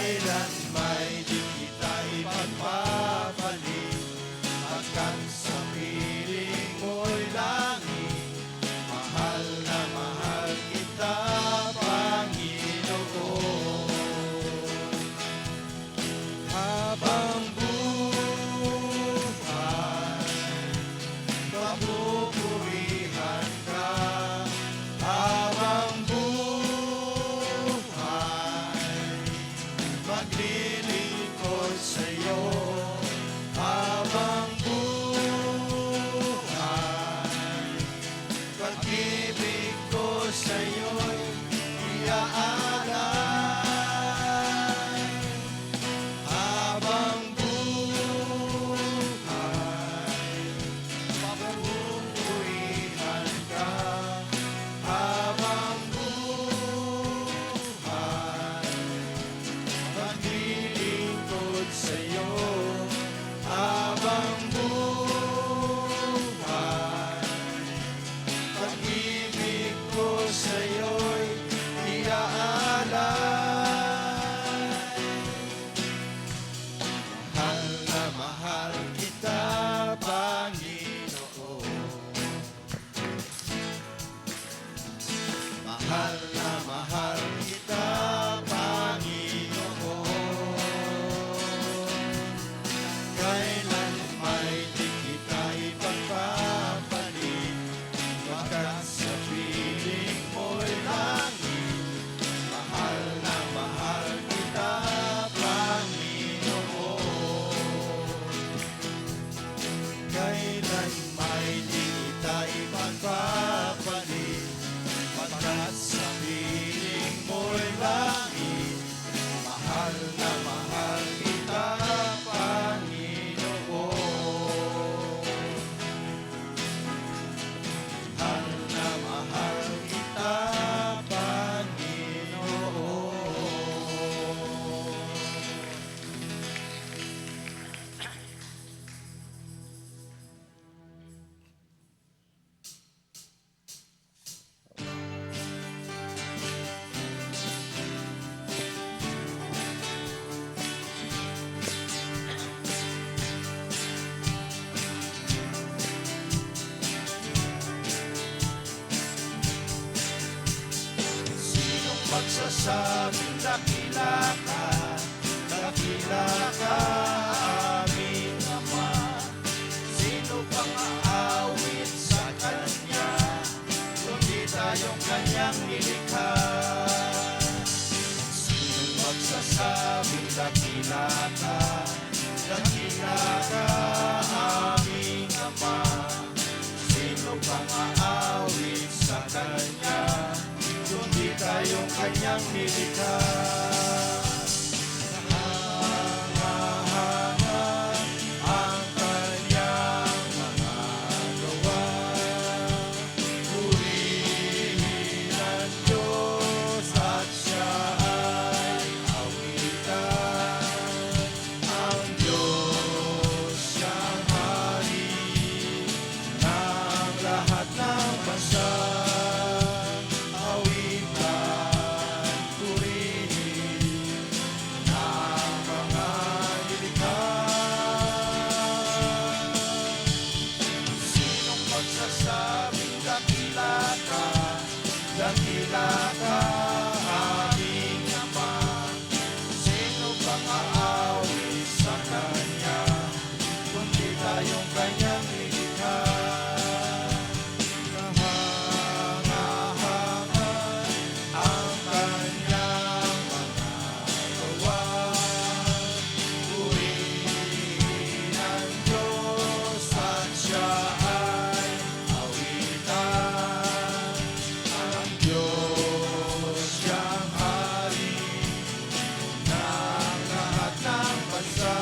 kailan may di kita ipagpapalit, pagkat sa piling mo'y langit. Mahal na mahal kita, Panginoon. Habang buhay, papupurihan ka. Habang buhay, maglilingkod sa'yo. Habang buhay, pag-ibig ko sa'yo'y iaalay. Habang buhay, papupurihan ka. Habang buhay, maglilingkod sa'yo. Habang buhay, pag-ibig ko sa'yo'y iaalay. Mahal na mahal kita, Panginoon. Mahal na mahal kita, Panginoon. Kailan may di kita ipagpapalit, pagkat sa piling mo'y langit. Mahal na mahal kita, Panginoon. Kailan may di kita ipagpapalit, pagkat sa piling mo'y langit. Mahal na mahal kita, Panginoon. Mahal na mahal kita, Panginoon. Sinong magsasabing dakila ka, aming Ama? Sino pang aawit sa Kanya, kundi tayong Kanyang nilikha? Sinong magsasabing dakila ka, aming Ama? Sino pang aawit sa Kanya, kundi tayong Kanyang nilikha? Nahangahan ang Kanyang mga gawa. Purihin ang Diyos at Siya ay awitan. Ang Diyos siyang hari ng lahat ng bansa. Awitan, purihin ng mga nilikha. Sinong magsasabing dakila ka, aming Ama? Sino pang aawit sa Kanya, kundi tayong Kanyang nilikha? Nahangahan ang Kanyang mga gawa. Purihin ang Diyos at Siya ay awitan. Ang Diyos siyang hari ng lahat ng bansa.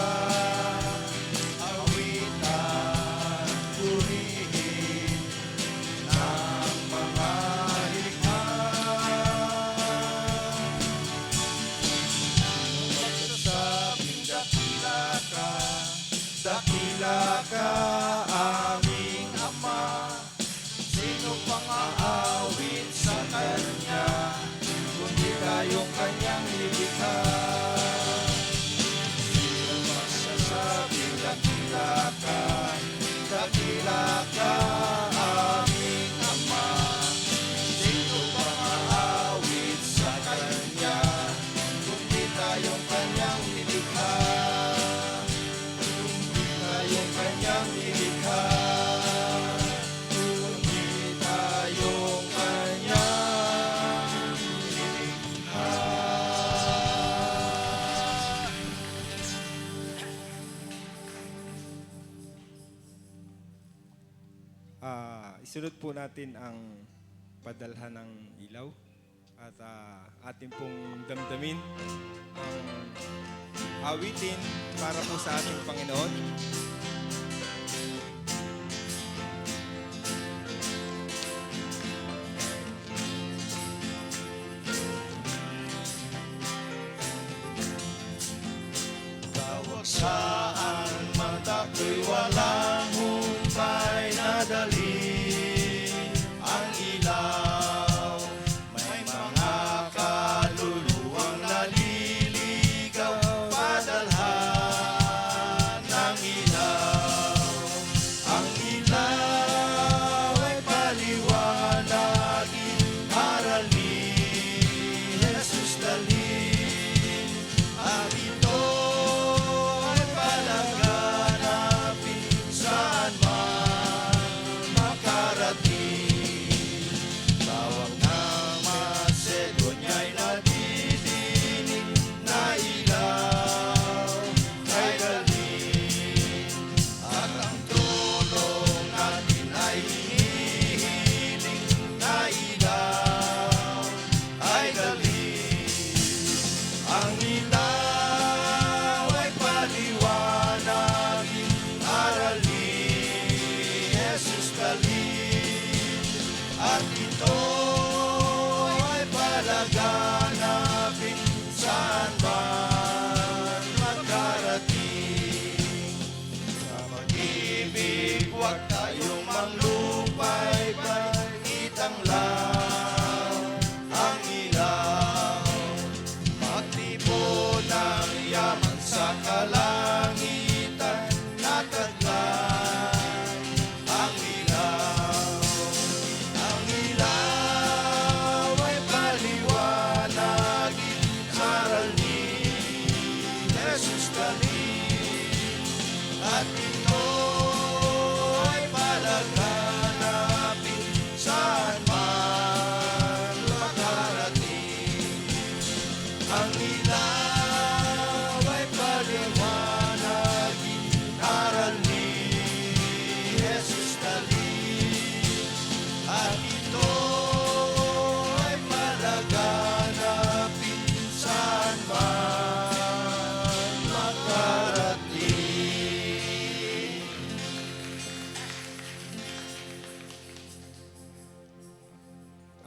isunod po natin ang padalhan ng ilaw at atin pong damdamin ang awitin para po sa ating Panginoon. Tawag saan mata ko'y walang humpay na dali ang ilaw. May mga kaluluwang naliligaw, padalhan ng ilaw. Ang ilaw ay paliwanagin, aral ni Jesus dalhin. At ito ay palaganapin saan man makarating. Tawag ng Macedonia'y nadidinig na ilaw ay dalhin. At ang tulong natin ay hinihiling na ilaw ay dalhin. Ang ilaw ay paliwanagin, aral ni Jesus dalhin. At ito ay palaganapin saan man makarating. Sa pag-ibig huwag tayong manglupay-pay, itang lang ang ilaw. Magtipon ng yaman sa kalangitan, nataglan ang ilaw. Ang ilaw ay paliwanagin, aral ni Jesus dalhin. At ito ay palaganapin saan man makarating. Ang ilaw ay paliwanagin, aral ni Jesus dalhin. At ito ay palaganapin saan man makarating.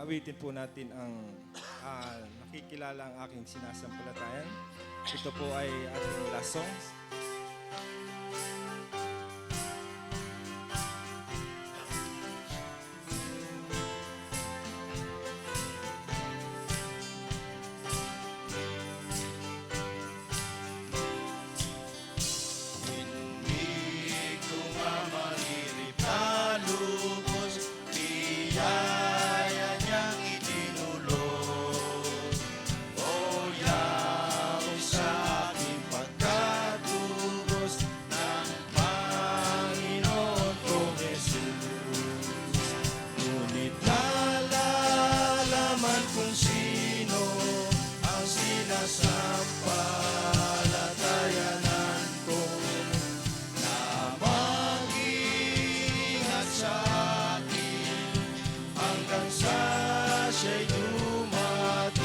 Awitin po natin ang nakikilala ang aking sinasampalatayan. Ito po ay ating last songs. Hindi ko mamalirip na lubos, biyaya niyang itinulog. O yaong sa aking pagkatubos ng Panginoon kong Jesus. Ngunit nalalaman kung sino ang sinasampalatayanan ko, na mag-ingat sa akin hanggang sa siya'y dumating.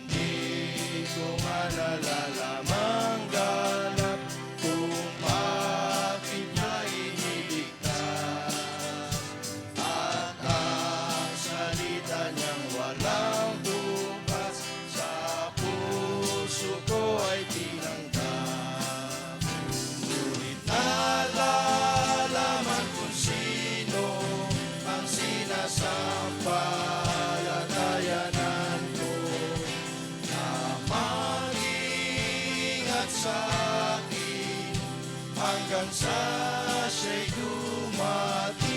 Hindi ko malalalamang ganap kung bakit niya iniligtas. At ang salita niyang walang bukas sa puso ko ay tinanggap. Ngunit nalalaman kung sino ang sinasampalatayanan ko, na mag-ingat sa akin hanggang sa siya'y dumating.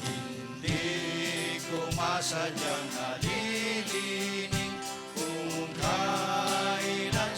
Hindi ko masadyang nalilining kung kailan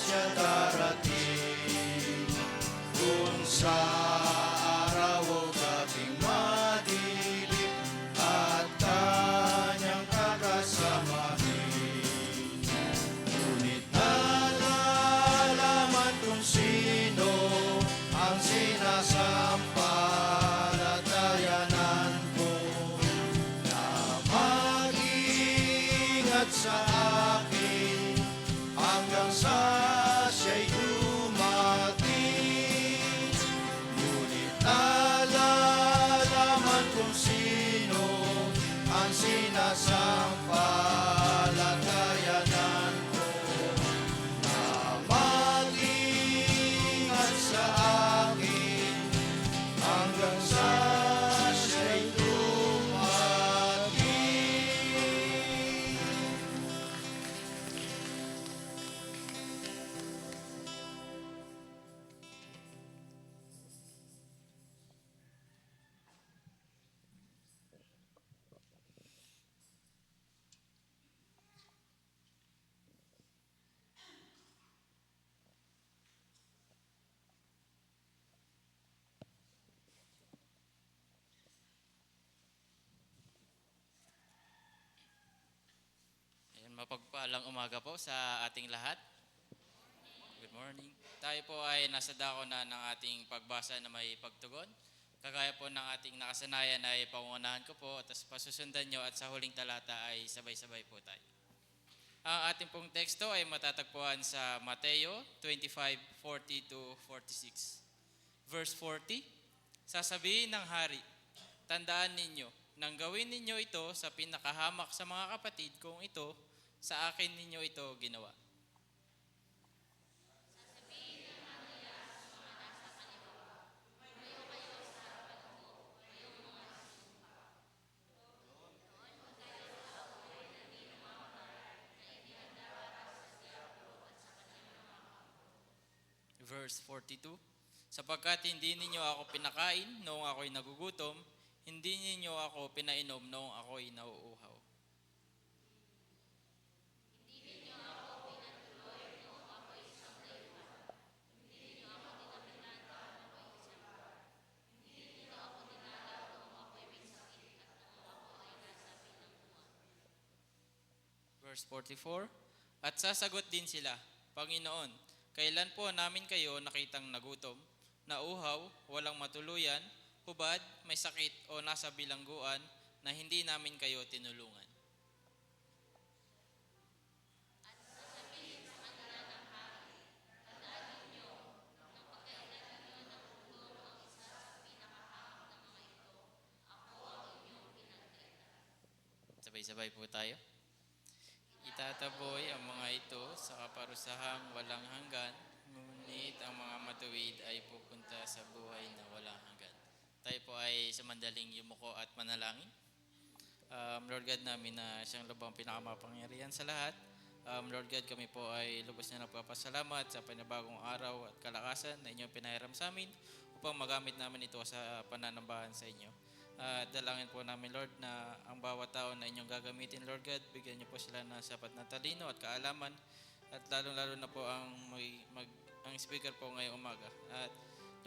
sampalatayanan ko na mag-ingat sa akin hanggang sa siya'y dumating. Ayan, mapagpalang umaga po sa ating lahat. Good morning. Tayo po ay nasa dako na ng ating pagbasa na may pagtugon. Kagaya po ng ating nakasanayan ay pangunahan ko po at pasusundan nyo at sa huling talata ay sabay-sabay po tayo. Ang ating pong teksto ay matatagpuan sa Mateo 25:40-46. Verse 40, sasabihin ng hari, tandaan ninyo, nang gawin ninyo ito sa pinakahamak sa mga kapatid, kung ito, sa akin ninyo ito ginawa. Verse 42, sapagkat hindi ninyo ako pinakain noong ako'y nagugutom, hindi ninyo ako pinainom noong ako'y nauuhaw. Verse 44, at sasagot din sila, Panginoon, kailan po namin kayo nakitang nagutom, nauhaw, walang matuluyan, hubad, may sakit o nasa bilangguan na hindi namin kayo tinulungan? Sabay-sabay po tayo. Itataboy ang mga ito sa kaparusahang walang hanggan, ngunit ang mga matuwid ay pupunta sa buhay na walang hanggan. Tayo po ay samandaling yumuko at manalangin. Lord God namin na siyang lubhang pinakamapangyarihan sa lahat. Lord God, kami po ay lubos na nagpapasalamat sa panibagong araw at kalakasan na inyong pinahiram sa amin upang magamit namin ito sa pananambahan sa inyo. Dalangin po namin, Lord, na ang bawat tao na inyong gagamitin, Lord God, bigyan niyo po sila ng sapat na talino at kaalaman at lalong-lalo na po ang speaker po ngayong umaga. At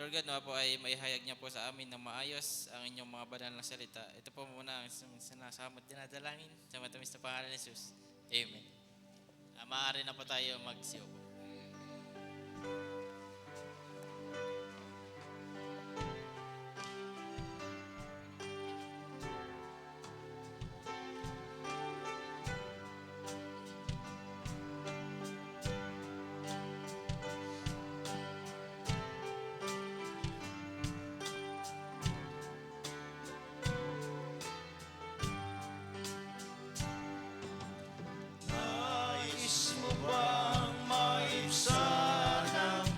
Lord God, na po ay maihayag niya po sa amin ng maayos ang inyong mga banal na salita. Ito po muna ang sinasamot dinadalangin sa matamis na pangalan ni Jesus. Amen. Maaari na po tayo magsiyo po. Nais mo bang maibsan ang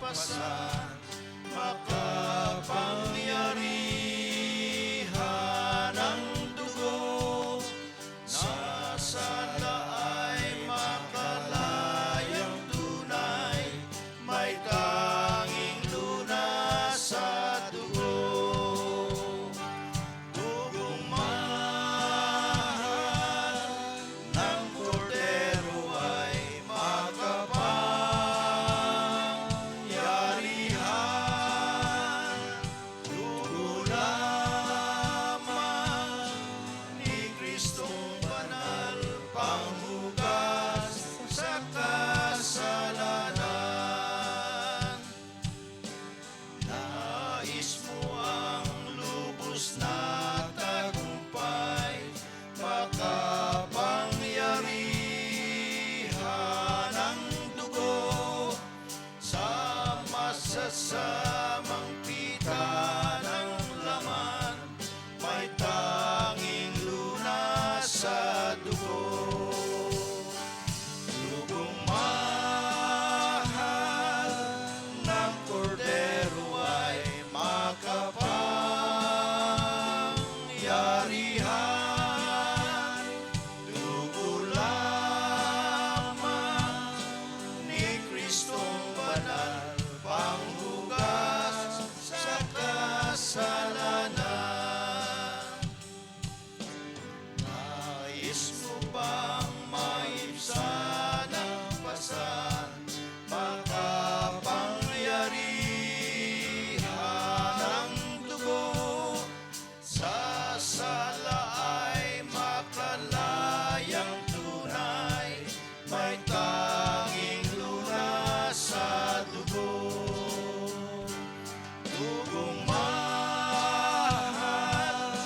yarihan, dugo lamang ni Kristong banal, panghugas sa kasalanan. Nais mo bang maibsan ang pasan, makapangyarihan ang dugo, sa sala ay makalayang tunay, may tanging lunas sa dugo. Dugong mahal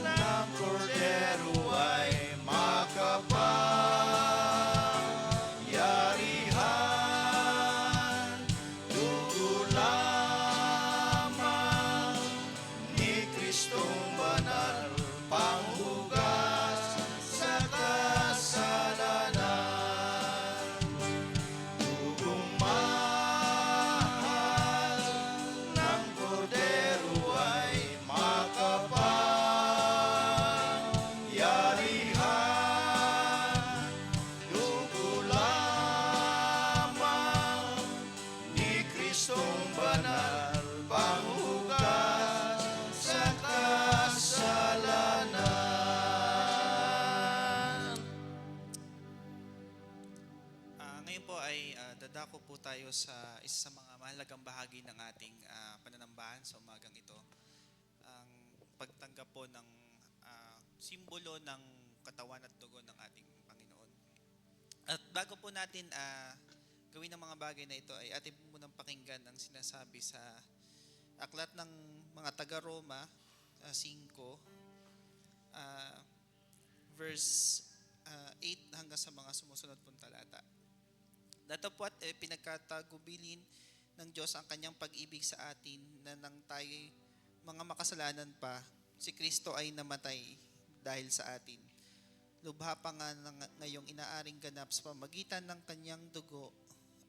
ng kordero ay makapangyarihan, dugo lamang ni Kristong banal, panghugas sa kasalanan. Dugong mahal ng kordero ay makapangyarihan, dugo lamang ni Kristong banal, panghugas sa kasalanan. Ngayon po ay dadako po tayo sa isa sa mga mahalagang bahagi ng ating pananambahan sa umagang ito. Ang pagtanggap po ng simbolo ng katawan at dugo ng ating Panginoon. At bago po natin gawin ang mga bagay na ito, ay atin po munang pakinggan ang sinasabi sa aklat ng mga taga-Roma 5, verse 8 hanggang sa mga sumusunod pong talata. Datapwat pinagkatagubilin ng Diyos ang kanyang pag-ibig sa atin na nang tayo mga makasalanan pa, si Kristo ay namatay dahil sa atin. Lubha pa nga ngayong inaaring ganap sa pamagitan ng kanyang dugo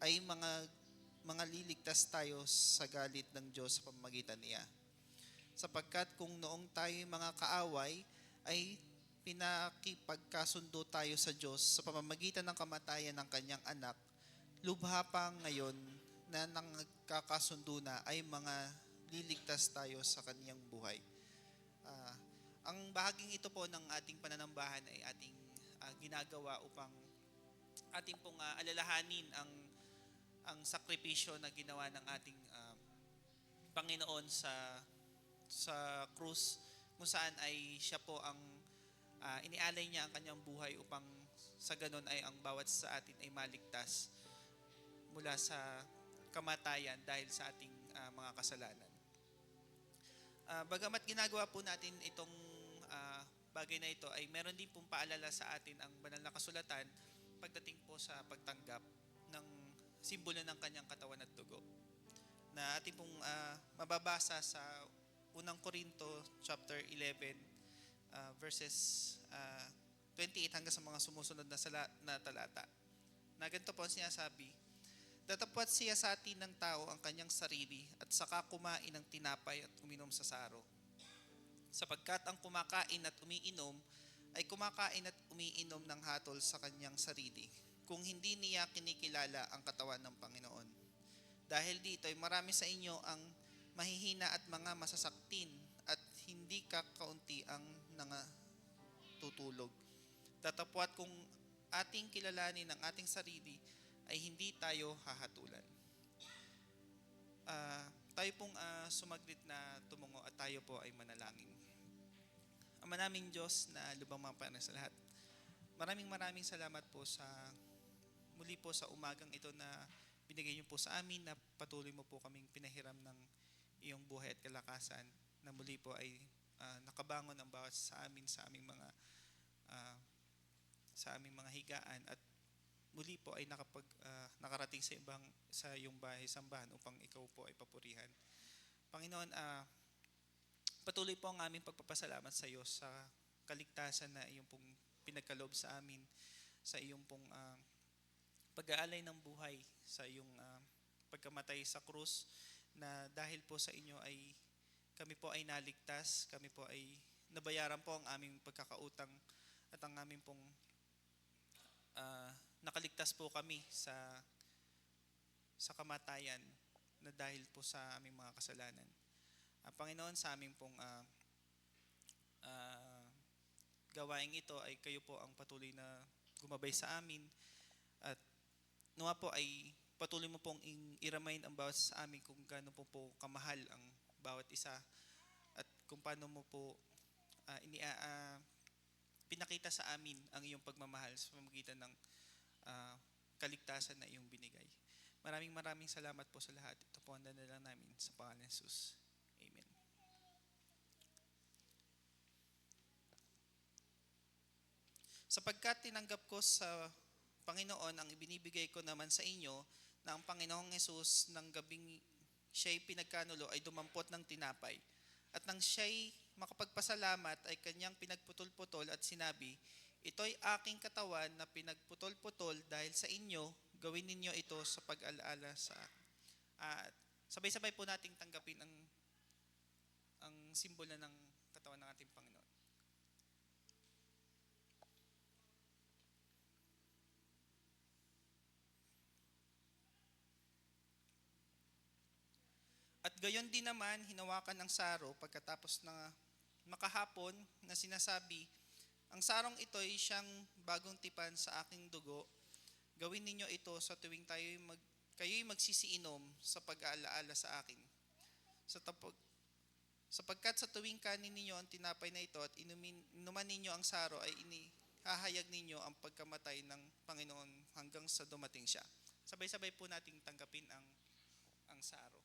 ay mga liligtas tayo sa galit ng Diyos sa pamamagitan niya. Sapagkat kung noong tayo mga kaaway ay pinakipagkasundo tayo sa Diyos sa pamamagitan ng kamatayan ng kanyang anak, lubha pa ngayon na nangkakasundo na ay mga liligtas tayo sa kanyang buhay. Ang bahaging ito po ng ating pananambahan ay ating ginagawa upang ating pong alalahanin ang sakripisyo na ginawa ng ating Panginoon sa krus, kung saan ay siya po ang inialay niya ang kanyang buhay upang sa ganon ay ang bawat sa atin ay maligtas mula sa kamatayan dahil sa ating mga kasalanan. Bagamat ginagawa po natin itong bagay na ito, ay meron din pong paalala sa atin ang banal na kasulatan pagdating po sa pagtanggap ng simbolo ng kanyang katawan at dugo, na ating pong mababasa sa unang Korinto chapter 11 verses 28 hanggang sa mga sumusunod na talata. Na ganito po ang sinasabi: Datapwat siya sa atin ng tao ang kanyang sarili at saka kumain ng tinapay at uminom sa saro. Sapagkat ang kumakain at umiinom ay kumakain at umiinom ng hatol sa kanyang sarili, kung hindi niya kinikilala ang katawan ng Panginoon. Dahil dito ay marami sa inyo ang mahihina at mga masasaktin at hindi kakaunti ang nangatutulog. Datapwat kung ating kilalanin ang ating sarili, ay hindi tayo hahatulan. Tayo pong sumaglit na tumungo at tayo po ay manalangin. Ama naming Diyos na lubang mapana sa lahat, maraming salamat po sa muli po sa umagang ito na binigay niyo po sa amin, na patuloy mo po kaming pinahiram ng iyong buhay at kalakasan, na muli po ay nakabangon ang bawat sa amin sa aming mga higaan, at muli po ay nakarating sa iyong bahay sambahan upang ikaw po ay papurihan. Panginoon, patuloy po ang aming pagpapasalamat sa iyo sa kaligtasan na iyong pong pinagkaloob sa amin, sa iyong pong pag-aalay ng buhay, sa iyong pagkamatay sa krus, na dahil po sa inyo ay kami po ay naligtas, kami po ay nabayaran po ang aming pagkakautang at ang aming pong nakaligtas po kami sa kamatayan na dahil po sa aming mga kasalanan. Panginoon, sa aming pong gawaing ito ay kayo po ang patuloy na gumabay sa amin at nawa po ay patuloy mo pong i-remind ang bawat sa amin kung gaano po kamahal ang bawat isa at kung paano mo po pinakita sa amin ang iyong pagmamahal sa pamamagitan ng kaligtasan na iyong binigay. Maraming salamat po sa lahat. Ito po ang dadala namin sa pangalan ni Jesus. Amen. Sapagkat tinanggap ko sa Panginoon ang ibinibigay ko naman sa inyo na ang Panginoong Hesus ng gabing siya'y pinagkanulo ay dumampot ng tinapay. At nang siya'y makapagpasalamat ay kanyang pinagputol-putol at sinabi, ito'y aking katawan na pinagputol-putol dahil sa inyo, gawin ninyo ito sa pag-alaala sa akin. At sabay-sabay po nating tanggapin ang simbolo ng katawan ng ating Panginoon. At gayon din naman, hinawakan ng saro pagkatapos na makahapon na sinasabi, ang sarong ito ay siyang bagong tipan sa aking dugo. Gawin ninyo ito sa tuwing kayo'y magsisiinom sa pag-aalaala sa akin. Sapagkat sa tuwing kanin ninyo ang tinapay na ito at inuman ninyo ang saro ay inihahayag ninyo ang pagkamatay ng Panginoon hanggang sa dumating siya. Sabay-sabay po nating tanggapin ang saro.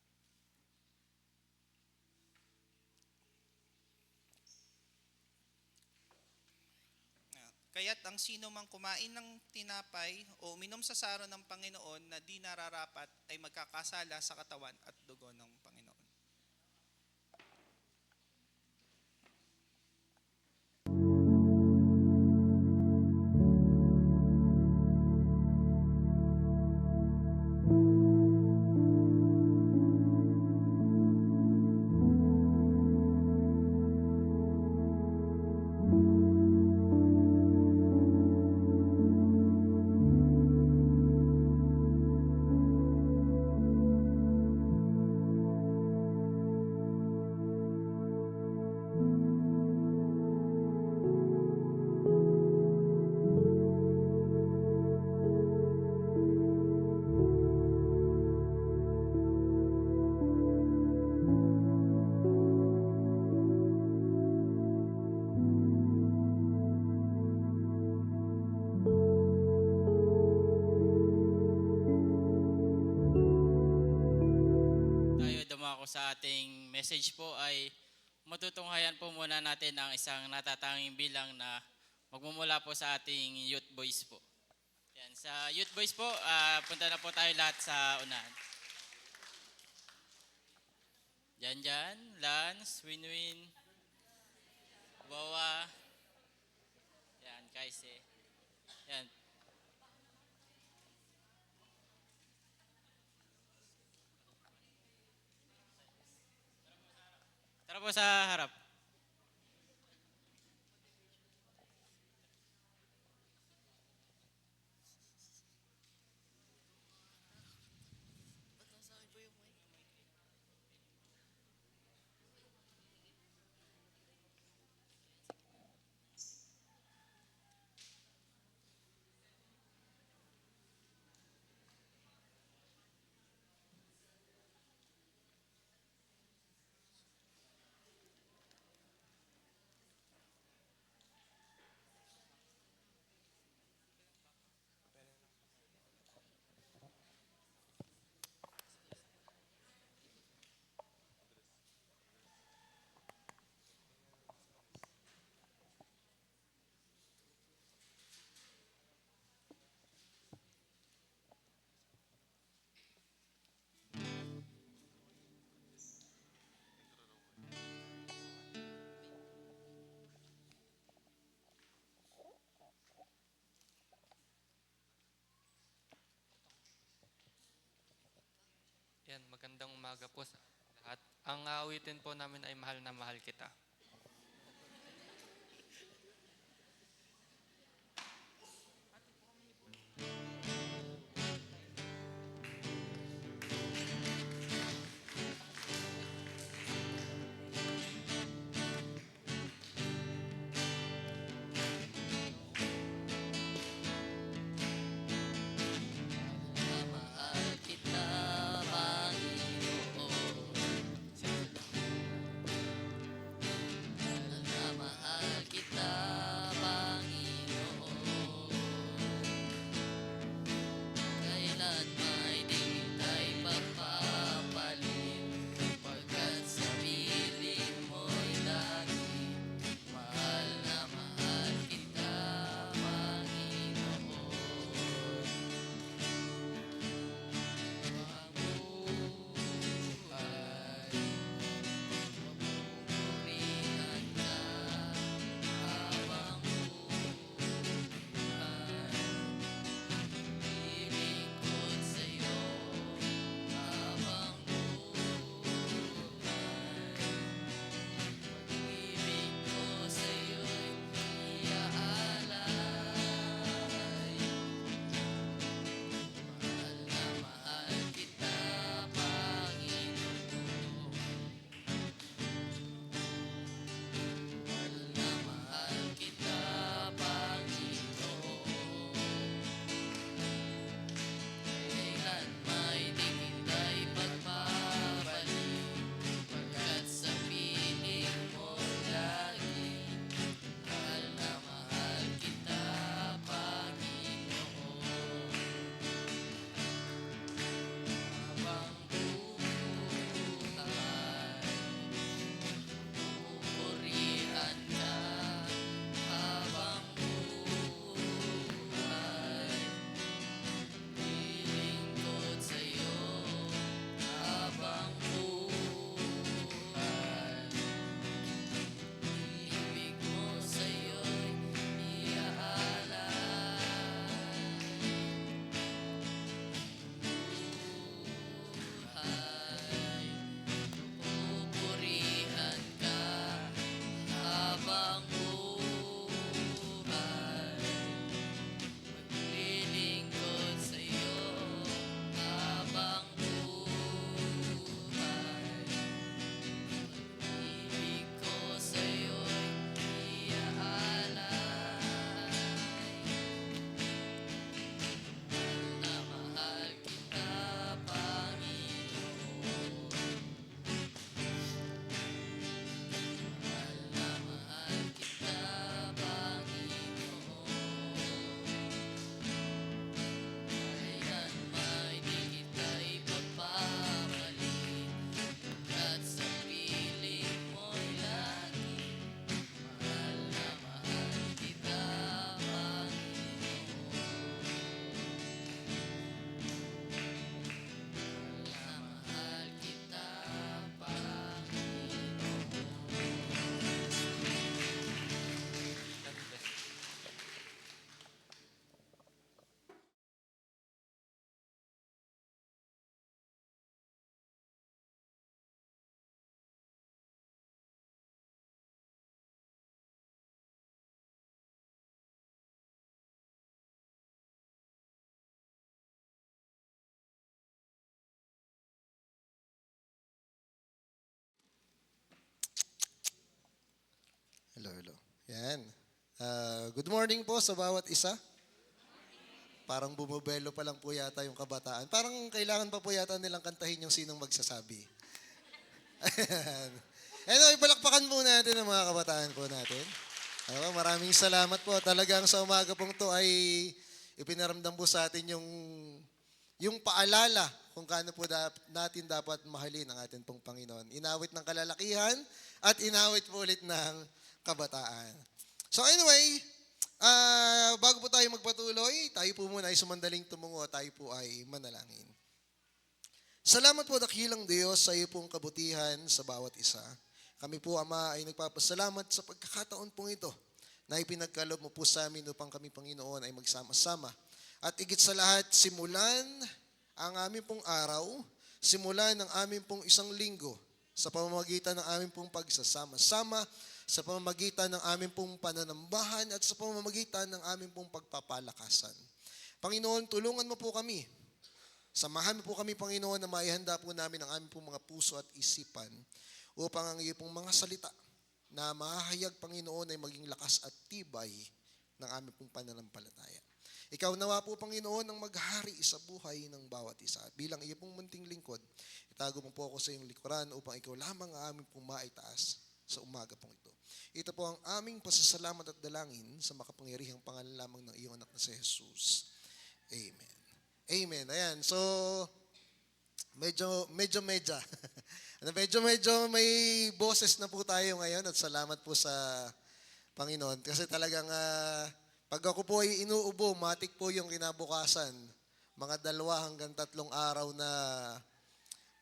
Kaya't ang sino mang kumain ng tinapay o uminom sa saro ng Panginoon na di nararapat ay magkakasala sa katawan at dugo ng Panginoon. Sa ating message po ay matutunghayan po muna natin ang isang natatanging bilang na magmumula po sa ating youth boys po. Yan, sa youth boys po, punta na po tayo lahat sa unahan. Jan, Lance, Winwin, Wawa, yan, Kaise. Yan. Tara po sa harap. Yan, magandang umaga po sa lahat. Ang aawitin po namin ay Mahal na Mahal Kita. Yan. Good morning po sa bawat isa. Parang bumubelo pa lang po yata yung kabataan. Parang kailangan pa po yata nilang kantahin yung sinong magsasabi. Ayan. Anyway, palakpakan po natin ang mga kabataan po natin. Maraming salamat po. Talagang sa umaga pong to ay ipinaramdam po sa atin yung paalala kung gaano po natin dapat mahalin ang ating pong Panginoon. Inawit ng kalalakihan at inawit po ulit ng kabataan. So anyway, bago po tayo magpatuloy, tayo po muna ay sumandaling tumungo at tayo po ay manalangin. Salamat po dakilang Diyos sa iyo pong kabutihan sa bawat isa. Kami po, Ama, ay nagpapasalamat sa pagkakataon pong ito na ipinagkaloob mo po sa amin upang kami, Panginoon, ay magsama-sama. At igit sa lahat, simulan ang aming pong araw, simulan ang aming pong isang linggo sa pamamagitan ng aming pong pagsasama-sama, sa pamamagitan ng aming pong pananambahan at sa pamamagitan ng aming pong pagpapalakasan. Panginoon, tulungan mo po kami. Samahan mo po kami, Panginoon, na maihanda po namin ang aming pong mga puso at isipan upang ang iyong pong mga salita na mahahayag, Panginoon, ay maging lakas at tibay ng aming pong pananampalataya. Ikaw nawa po, Panginoon, ang maghari sa buhay ng bawat isa. At bilang iyong pong munting lingkod, itago mo po ako sa iyong likuran upang ikaw lamang ang aming pong maitaas sa umaga pong ito. Ito po ang aming pasasalamat at dalangin sa makapangyarihang pangalan lamang ng iyong anak na si Jesus. Amen. Amen. Ayan. So, medyo may boses na po tayo ngayon at salamat po sa Panginoon. Kasi talagang pag ako po ay inuubo, matik po yung kinabukasan. Mga 2 hanggang 3 araw na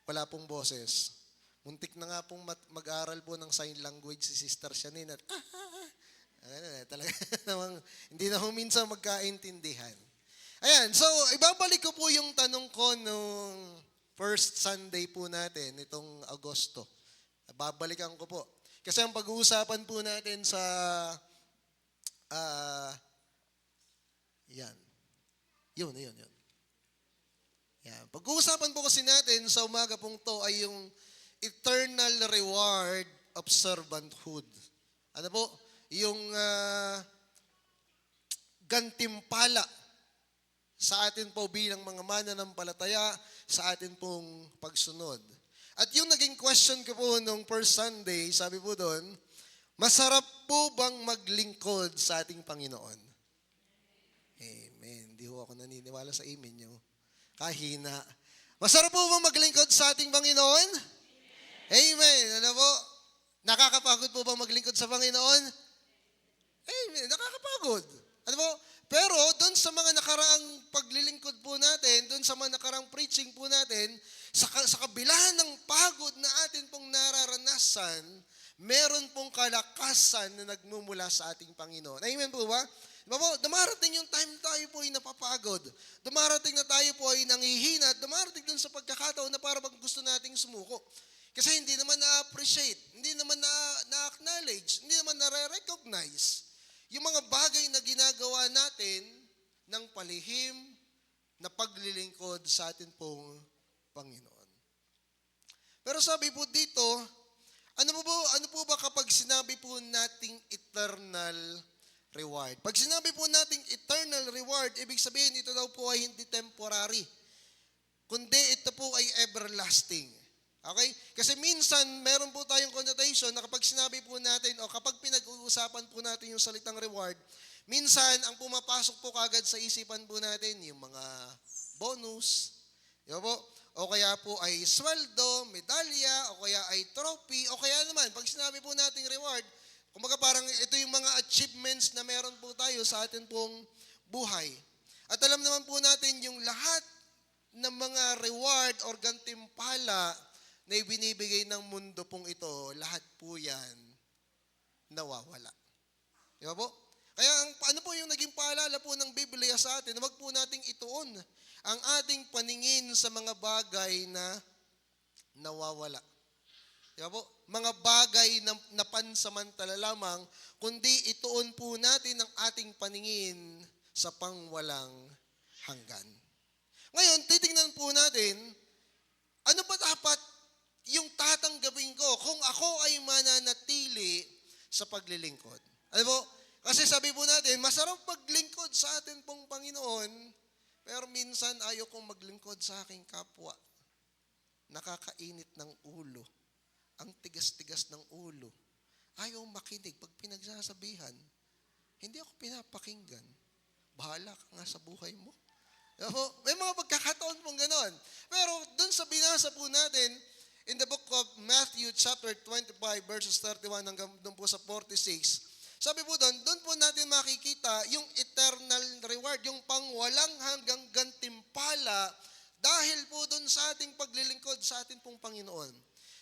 wala pong boses. Muntik na nga pong mag-aral po ng sign language si Sister Shanine at talaga namang hindi na minsan magkaintindihan. Ayan, so ibabalik ko po yung tanong ko nung first Sunday po natin, itong Agosto. Babalikan ko po. Kasi ang pag-uusapan po natin sa yan. Yun. Yan. Pag-uusapan po kasi natin sa umaga pong to ay yung eternal reward of servanthood. Ano po? Yung gantimpala sa atin po bilang mga mananampalataya sa atin pong pagsunod. At yung naging question ko po nung first Sunday, sabi po doon, masarap po bang maglingkod sa ating Panginoon? Amen. Hindi ho ako naniniwala sa amen nyo. Kahina. Masarap po bang maglingkod sa ating Panginoon? Amen. Ano po? Nakakapagod po bang maglingkod sa Panginoon? Amen. Nakakapagod. Ano po? Pero doon sa mga nakaraang paglilingkod po natin, doon sa mga nakaraang preaching po natin, sa kabila ng pagod na atin pong nararanasan, meron pong kalakasan na nagmumula sa ating Panginoon. Amen po ba? Dumarating yung time tayo po ay napapagod. Dumarating na tayo po ay nanghihina. Dumarating dun sa pagkakataon na para bang gusto nating sumuko. Kasi hindi naman na-appreciate, hindi naman na-acknowledge, hindi naman na-recognize yung mga bagay na ginagawa natin ng palihim na paglilingkod sa atin pong Panginoon. Pero sabi po dito, ano po ba kapag sinabi po nating eternal reward? Pag sinabi po nating eternal reward, ibig sabihin ito daw po ay hindi temporary, kundi ito po ay everlasting. Okay? Kasi minsan, meron po tayong connotation na kapag sinabi po natin o kapag pinag-uusapan po natin yung salitang reward, minsan, ang pumapasok po kagad sa isipan po natin, yung mga bonus, yun po, o kaya po ay sweldo, medalya, o kaya ay trophy, o kaya naman, pag sinabi po nating reward, kumbaga parang ito yung mga achievements na meron po tayo sa atin pong buhay. At alam naman po natin yung lahat ng mga reward or gantimpala na ibinibigay ng mundo pong ito, lahat po yan nawawala. Di ba po? Kaya ano po yung naging paalala po ng Biblia sa atin, wag po nating ituon ang ating paningin sa mga bagay na nawawala. Di ba po? Mga bagay na pansamantala lamang, kundi ituon po natin ang ating paningin sa pangwalang hanggan. Ngayon, titingnan po natin, ano ba dapat yung tatanggapin ko kung ako ay mananatili sa paglilingkod? Alam mo, kasi sabi po natin, masarap maglingkod sa atin pong Panginoon, pero minsan ayaw kong maglingkod sa aking kapwa. Nakakainit ng ulo. Ang tigas-tigas ng ulo. Ayaw makinig pag pinagsasabihan. Hindi ako pinapakinggan. Bahala ka nga sa buhay mo. May mga pagkakataon pong ganon. Pero dun sa binasa po natin, in the book of Matthew chapter 25 verses 31 hanggang dun po sa 46, sabi po doon po natin makikita yung eternal reward, yung pangwalang hanggang gantimpala dahil po doon sa ating paglilingkod sa ating pong Panginoon.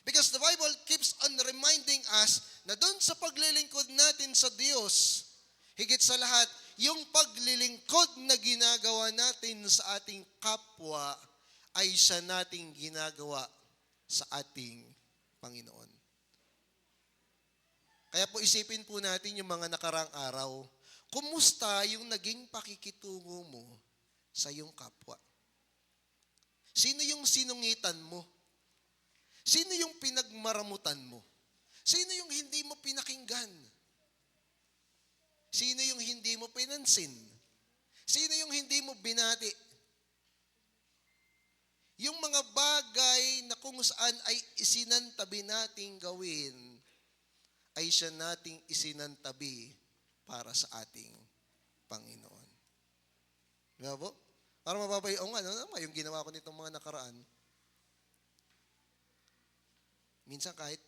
Because the Bible keeps on reminding us na doon sa paglilingkod natin sa Diyos, higit sa lahat, yung paglilingkod na ginagawa natin sa ating kapwa ay siya nating ginagawa sa ating Panginoon. Kaya po isipin po natin yung mga nakarang araw. Kumusta yung naging pakikitungo mo sa iyong kapwa? Sino yung sinungitan mo? Sino yung pinagmaramutan mo? Sino yung hindi mo pinakinggan? Sino yung hindi mo pinansin? Sino yung hindi mo binati? Yung mga bagay na kung saan ay isinantabi nating gawin, ay siya nating isinantabi para sa ating Panginoon. Diba po? Para mababay, yung ginawa ko nitong mga nakaraan. Minsan kahit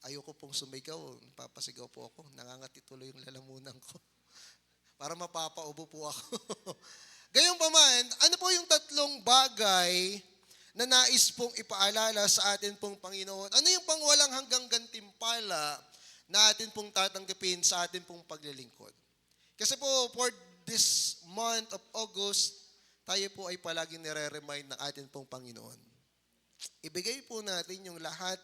ayoko pong sumigaw, papasigaw po ako, nangangati tuloy yung lalamunan ko. Para mapapaubo po ako. Gayunpaman, ano po yung tatlong bagay na nais pong ipaalala sa atin pong Panginoon? Ano yung pangwalang hanggang gantimpala na atin pong tatanggapin sa atin pong paglilingkod? Kasi po, for this month of August, tayo po ay palaging nire-remind ng atin pong Panginoon. Ibigay po natin yung lahat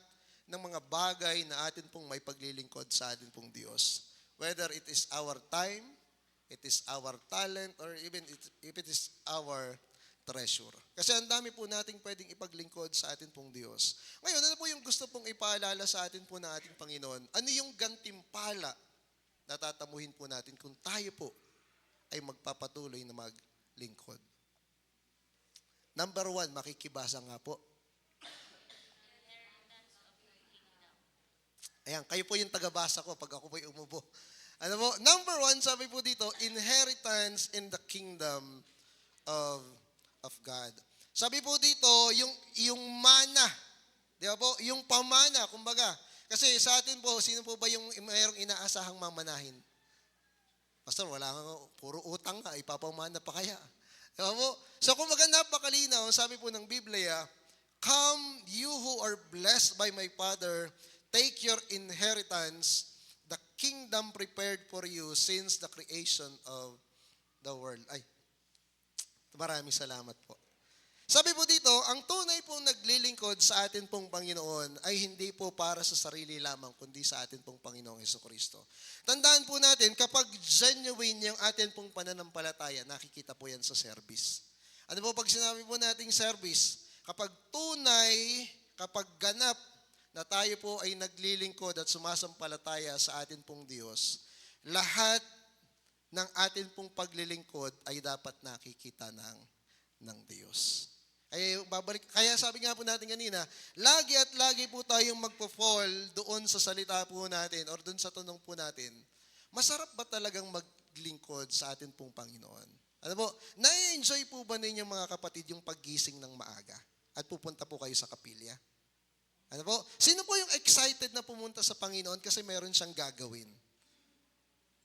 ng mga bagay na atin pong may paglilingkod sa atin pong Diyos. Whether it is our time, it is our talent, or even if it is our treasure. Kasi ang dami po nating pwedeng ipaglingkod sa atin pong Diyos. Ngayon, ano po yung gusto pong ipaalala sa atin po ng ating Panginoon? Ano yung gantimpala na tatamuhin po natin kung tayo po ay magpapatuloy na maglingkod? Number 1, makikibasa nga po. Ayan, kayo po yung tagabasa ko pag ako po yung umubo. Ano po? Number 1, sabi po dito, inheritance in the kingdom of God. Sabi po dito, yung mana, di ba po? Yung pamana, kumbaga. Kasi sa atin po, sino po ba yung mayroong inaasahang mamanahin? Pastor, wala nga, puro utang nga, ipapamana pa kaya? Di ba po? So kumbaga napakalinaw, sabi po ng Biblia, come you who are blessed by my Father, take your inheritance, the kingdom prepared for you since the creation of the world. Ay, maraming salamat po. Sabi po dito, ang tunay pong naglilingkod sa atin pong Panginoon ay hindi po para sa sarili lamang, kundi sa atin pong Panginoong Hesukristo. Tandaan po natin, kapag genuine yung atin pong pananampalataya, nakikita po yan sa service. Ano po pag sinabi po nating service? Kapag tunay, kapag ganap, na tayo po ay naglilingkod at sumasampalataya sa atin pong Diyos, lahat ng atin pong paglilingkod ay dapat nakikita ng Diyos. Kaya sabi nga po natin kanina, lagi at lagi po tayong magpo-fall doon sa salita po natin or doon sa tanong po natin, masarap ba talagang maglingkod sa atin pong Panginoon? Ano po, na-enjoy po ba ninyo mga kapatid yung paggising ng maaga at pupunta po kayo sa kapilya? Ano po? Sino po yung excited na pumunta sa Panginoon kasi meron siyang gagawin?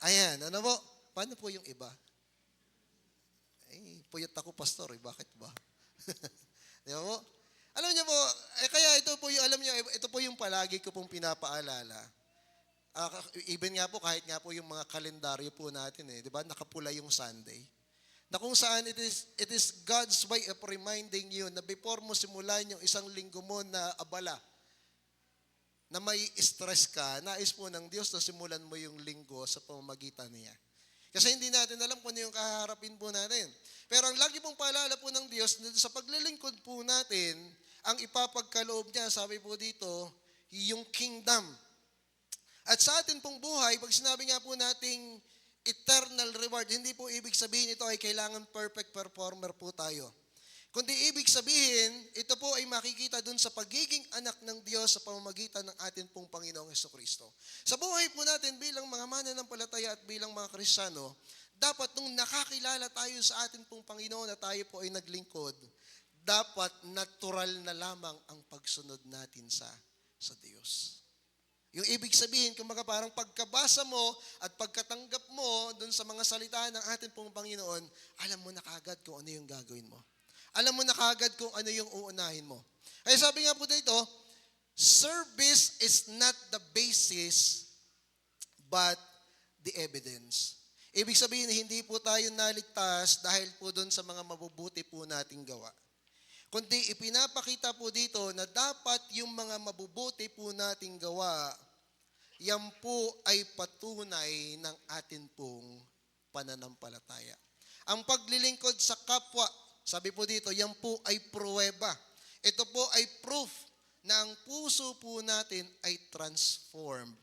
Ayan, ano po? Paano po yung iba? Puyat ako, pastor, bakit ba? Di ba po? Alam niyo po, kaya ito po yung, alam niyo, ito po yung palagi ko pong pinapaalala. Even nga po, kahit nga po yung mga kalendaryo po natin, di ba? Nakapula yung Sunday. Na kung saan it is God's way of reminding you na before mo simulan yung isang linggo mo na abala, na may stress ka, nais po ng Diyos na simulan mo yung linggo sa pamamagitan niya. Kasi hindi natin alam kung ano yung kaharapin po natin. Pero ang lagi pong paalala po ng Diyos, sa paglilingkod po natin, ang ipapagkaloob niya, sabi po dito, yung kingdom. At sa atin pong buhay, pag sinabi nga po nating eternal reward, hindi po ibig sabihin ito ay kailangan perfect performer po tayo. Kundi ibig sabihin, ito po ay makikita dun sa pagiging anak ng Diyos sa pamamagitan ng atin pong Panginoong Hesukristo. Sa buhay po natin bilang mga mananampalataya at bilang mga Kristiyano, dapat nung nakakilala tayo sa atin pong Panginoon na tayo po ay naglingkod, dapat natural na lamang ang pagsunod natin sa Diyos. Yung ibig sabihin, kumbaga parang pagkabasa mo at pagkatanggap mo dun sa mga salita ng atin pong Panginoon, alam mo na kagad kung ano yung gagawin mo. Alam mo na kagad kung ano yung uunahin mo. Kaya sabi nga po dito, service is not the basis, but the evidence. Ibig sabihin, hindi po tayo naligtas dahil po dun sa mga mabubuti po nating gawa. Kundi ipinapakita po dito na dapat yung mga mabubuti po nating gawa, yan po ay patunay ng atin pong pananampalataya. Ang paglilingkod sa kapwa, sabi po dito, yan po ay pruweba. Ito po ay proof na ang puso po natin ay transformed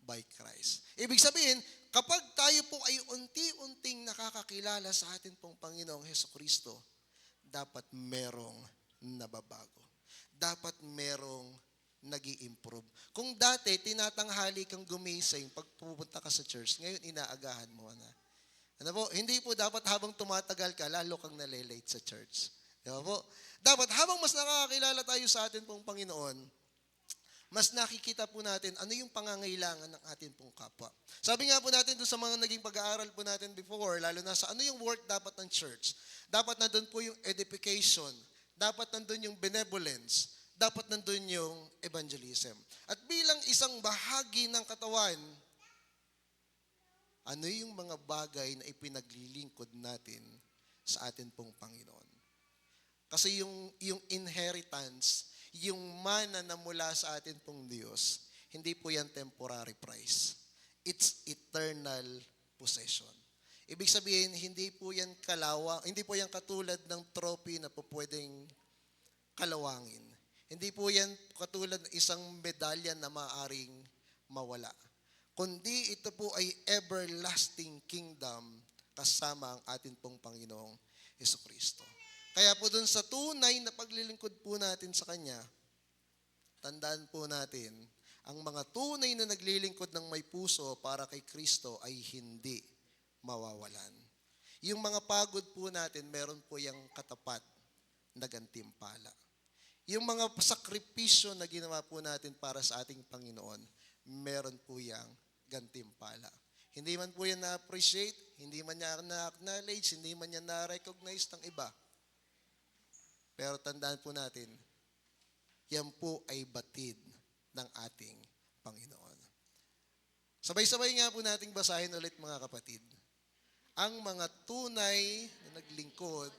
by Christ. Ibig sabihin, kapag tayo po ay unti-unting nakakakilala sa atin pong Panginoong Hesukristo, dapat merong nababago. Dapat merong nag-i-improve. Kung dati, tinatanghali kang gumising pag pupunta ka sa church, ngayon inaagahan mo na. Ano po? Hindi po dapat habang tumatagal ka, lalo kang nalilate sa church. Di ba po? Dapat habang mas nakakakilala tayo sa atin pong Panginoon, mas nakikita po natin ano yung pangangailangan ng atin pong kapwa. Sabi nga po natin doon sa mga naging pag-aaral po natin before, lalo na sa ano yung work dapat ng church. Dapat nandun po yung edification. Dapat nandun yung benevolence. Dapat nandun yung evangelism. At bilang isang bahagi ng katawan, ano yung mga bagay na ipinaglilingkod natin sa atin pong Panginoon? Kasi yung inheritance, yung mana na mula sa atin pong Diyos, hindi po yan temporary prize. It's eternal possession. Ibig sabihin, hindi po yan hindi po yan katulad ng trophy na po pwedeng kalawangin. Hindi po yan katulad ng isang medalya na maaring mawala. Kundi ito po ay everlasting kingdom kasama ang atin pong Panginoong Hesukristo. Kaya po dun sa tunay na paglilingkod po natin sa Kanya, tandaan po natin, ang mga tunay na naglilingkod ng may puso para kay Kristo ay hindi mawawalan. Yung mga pagod po natin, meron po yung katapat na gantimpala. Yung mga sakripisyo na ginawa po natin para sa ating Panginoon, meron po yung gantimpala. Hindi man po yan na-appreciate, hindi man niya na-acknowledge, hindi man niya na-recognize ng iba. Pero tandaan po natin, yan po ay batid ng ating Panginoon. Sabay-sabay nga po nating basahin ulit mga kapatid. Ang mga tunay na naglingkod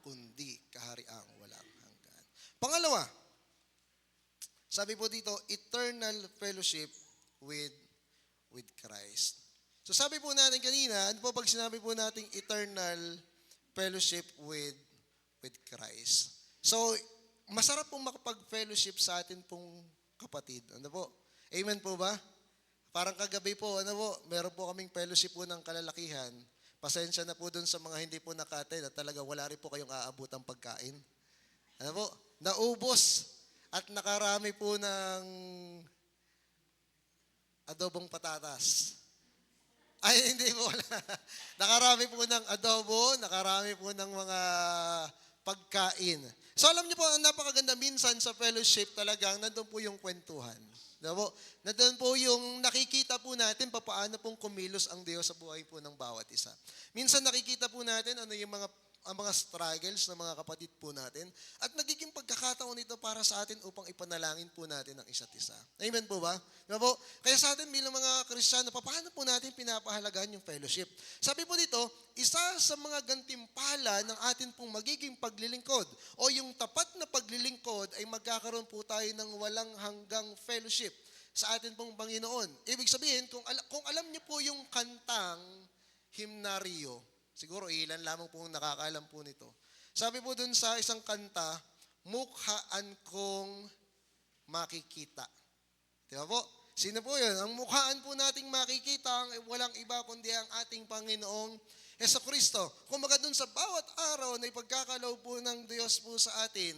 kundi kahariang walang hanggan. Pangalawa, sabi po dito, eternal fellowship with Christ. So sabi po natin kanina, ano po pag sinabi po natin eternal fellowship with Christ? So, masarap pong makapag-fellowship sa atin pong kapatid. Ano po? Amen po ba? Parang kagabi po, ano po, meron po kaming fellowship po ng kalalakihan. Pasensya na po dun sa mga hindi po nakatid at talaga wala rin po kayong aabutang pagkain. Ano po? Naubos at nakarami po ng adobong patatas. Ay, hindi po wala. Nakarami po ng adobo, nakarami po ng mga pagkain. So alam niyo po, ang napakaganda minsan sa fellowship talagang nandun po yung kwentuhan. Nandun po yung nakikita po natin paano pong kumilos ang Diyos sa buhay po ng bawat isa. Minsan nakikita po natin ano yung ang mga struggles ng mga kapatid po natin at nagiging pagkakataon ito para sa atin upang ipanalangin po natin ang isa't isa. Amen po ba? Diba po? Kaya sa atin bilang mga Kristiyano, paano po natin pinapahalagaan yung fellowship? Sabi po dito, isa sa mga gantimpala ng atin pong magiging paglilingkod o yung tapat na paglilingkod ay magkakaroon po tayo ng walang hanggang fellowship sa atin pong Panginoon. Ibig sabihin, kung alam niyo po yung kantang himnaryo. Siguro ilan lamang po nakakaalam po nito. Sabi po dun sa isang kanta, mukhaan kong makikita. Di ba po? Sino po yun? Ang mukhaan po nating makikita, walang iba kundi ang ating Panginoong Jesucristo. Kumbaga dun sa bawat araw na ipagkakaloob po ng Diyos po sa atin,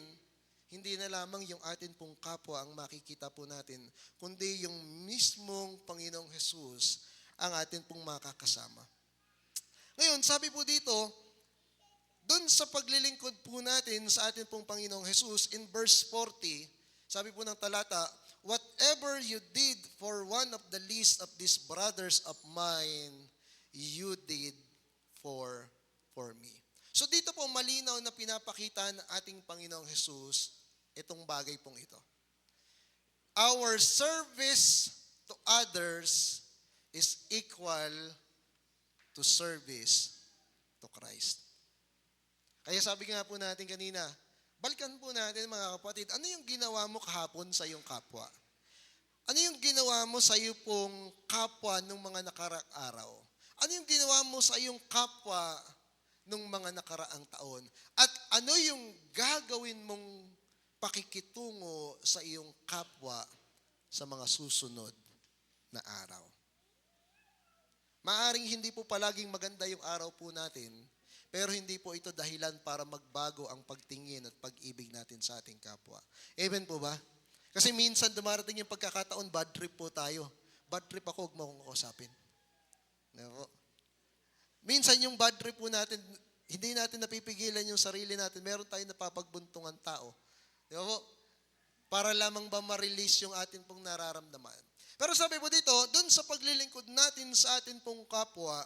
hindi na lamang yung atin pong kapwa ang makikita po natin, kundi yung mismong Panginoong Jesus ang atin pong makakasama. Ngayon, sabi po dito, dun sa paglilingkod po natin sa atin pong Panginoong Jesus, in verse 40, sabi po ng talata, whatever you did for one of the least of these brothers of mine, you did for me. So dito po malinaw na pinapakita ng ating Panginoong Jesus itong bagay pong ito. Our service to others is equal to service to Christ. Kaya sabi nga po natin kanina, balikan po natin mga kapatid, ano yung ginawa mo kahapon sa iyong kapwa? Ano yung ginawa mo sa iyo pong kapwa nung mga nakaraang araw? Ano yung ginawa mo sa iyong kapwa nung mga nakaraang taon? At ano yung gagawin mong pakikitungo sa iyong kapwa sa mga susunod na araw? Maaring hindi po palaging maganda yung araw po natin, pero hindi po ito dahilan para magbago ang pagtingin at pag-ibig natin sa ating kapwa. Amen po ba? Kasi minsan dumarating yung pagkakataon, bad trip po tayo. Bad trip ako, huwag mo akong kausapin. Diba? Minsan yung bad trip po natin, hindi natin napipigilan yung sarili natin. Meron tayong napapagbuntungan tao. Diba po? Para lamang ba ma-release yung atin pong nararamdaman. Pero sabi po dito, dun sa paglilingkod natin sa atin pong kapwa,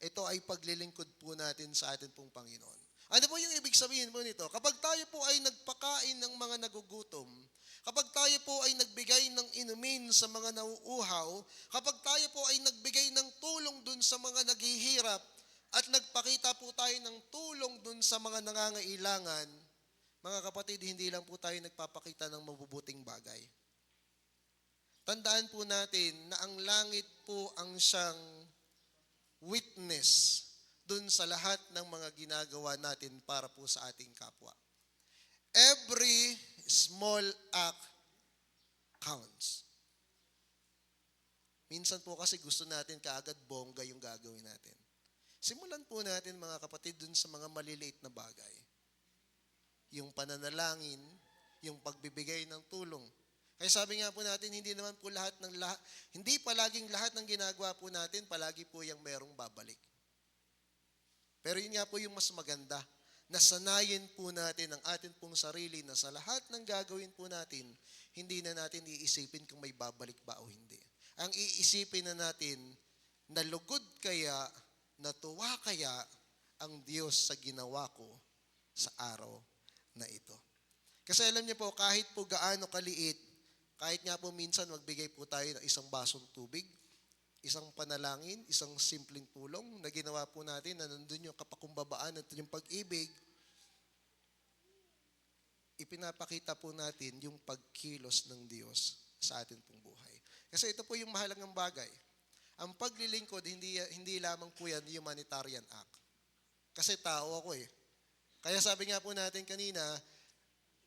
ito ay paglilingkod po natin sa atin pong Panginoon. Ano po yung ibig sabihin po nito? Kapag tayo po ay nagpakain ng mga nagugutom, kapag tayo po ay nagbigay ng inumin sa mga nauuhaw, kapag tayo po ay nagbigay ng tulong dun sa mga naghihirap, at nagpakita po tayo ng tulong dun sa mga nangangailangan, mga kapatid, hindi lang po tayo nagpapakita ng mabubuting bagay. Tandaan po natin na ang langit po ang siyang witness dun sa lahat ng mga ginagawa natin para po sa ating kapwa. Every small act counts. Minsan po kasi gusto natin kaagad bongga yung gagawin natin. Simulan po natin mga kapatid dun sa mga maliliit na bagay. Yung pananalangin, yung pagbibigay ng tulong. Kaya sabi nga po natin, hindi naman po hindi palaging lahat ng ginagawa po natin, palagi po yung merong babalik. Pero yun nga po yung mas maganda, nasanayin po natin ang atin pong sarili na sa lahat ng gagawin po natin, hindi na natin iisipin kung may babalik ba o hindi. Ang iisipin na natin, nalugod kaya, natuwa kaya ang Diyos sa ginawa ko sa araw na ito. Kasi alam niyo po, kahit po gaano kaliit, kahit nga po minsan magbigay po tayo ng isang basong tubig, isang panalangin, isang simpleng tulong na ginawa po natin na nandun yung kapakumbabaan at yung pag-ibig, ipinapakita po natin yung pagkilos ng Diyos sa atin pong buhay. Kasi ito po yung mahalagang bagay. Ang paglilingkod, hindi lamang po yan humanitarian act. Kasi tao ako eh. Kaya sabi nga po natin kanina,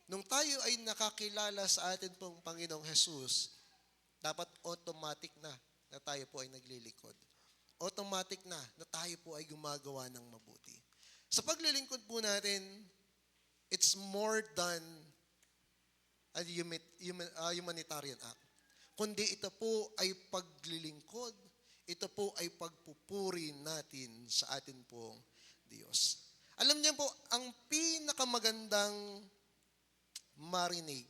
nung tayo ay nakakilala sa atin pong Panginoong Jesus, dapat automatic na tayo po ay naglilingkod. Automatic na tayo po ay gumagawa ng mabuti. Sa paglilingkod po natin, it's more than a humanitarian act. Kundi ito po ay paglilingkod, ito po ay pagpupuri natin sa atin pong Diyos. Alam niyo po, ang pinakamagandang marinig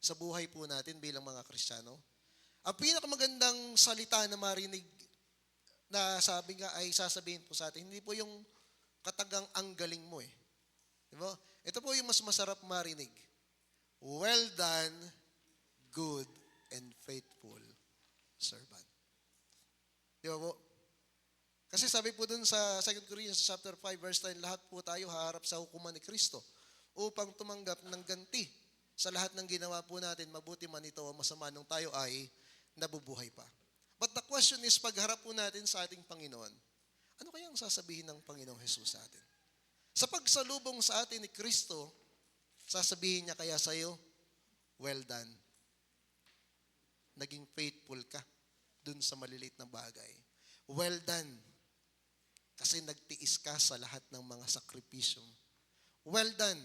sa buhay po natin bilang mga Kristiyano, ang pinakamagandang salita na marinig na sabi nga ay sasabihin po sa atin, hindi po yung katagang ang galing mo eh. Diba? Ito po yung mas masarap marinig. Well done, good and faithful servant. Di ba po? Kasi sabi po dun sa 2 Corinthians chapter 5 verse 9, lahat po tayo haharap sa hukuman ni Kristo upang tumanggap ng ganti sa lahat ng ginawa po natin, mabuti man ito o masama nung tayo ay nabubuhay pa. But the question is, pagharap po natin sa ating Panginoon, ano kaya ang sasabihin ng Panginoong Jesus sa atin? Sa pagsalubong sa atin ni Kristo, sasabihin niya kaya sa iyo, well done. Naging faithful ka dun sa maliliit na bagay. Well done. Kasi nagtiis ka sa lahat ng mga sakripisyo. Well done.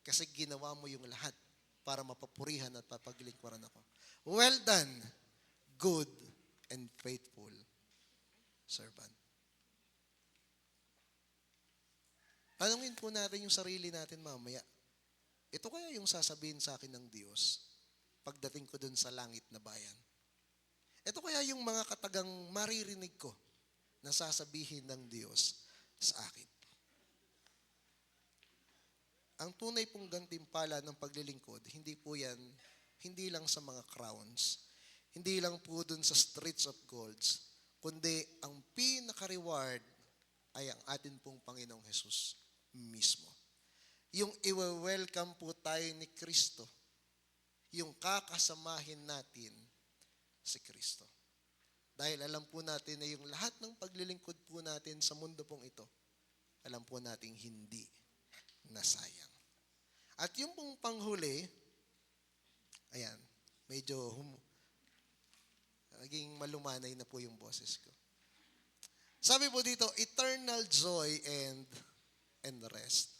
Kasi ginawa mo yung lahat para mapapurihan at papaglingkuran ako. Well done, good and faithful servant. Tanungin po natin yung sarili natin mamaya. Ito kaya yung sasabihin sa akin ng Diyos pagdating ko dun sa langit na bayan? Ito kaya yung mga katagang maririnig ko na sasabihin ng Diyos sa akin? Ang tunay pong gantimpala ng paglilingkod, hindi lang sa mga crowns, hindi lang po dun sa streets of golds, kundi ang pinaka-reward ay ang atin pong Panginoong Jesus mismo. Yung i-welcome po tayo ni Kristo, yung kakasamahin natin si Kristo. Dahil alam po natin na yung lahat ng paglilingkod po natin sa mundo pong ito, alam po nating hindi nasayang. At yung pong panghuli, ayan, medyo naging malumanay na po yung boses ko. Sabi po dito, eternal joy and rest.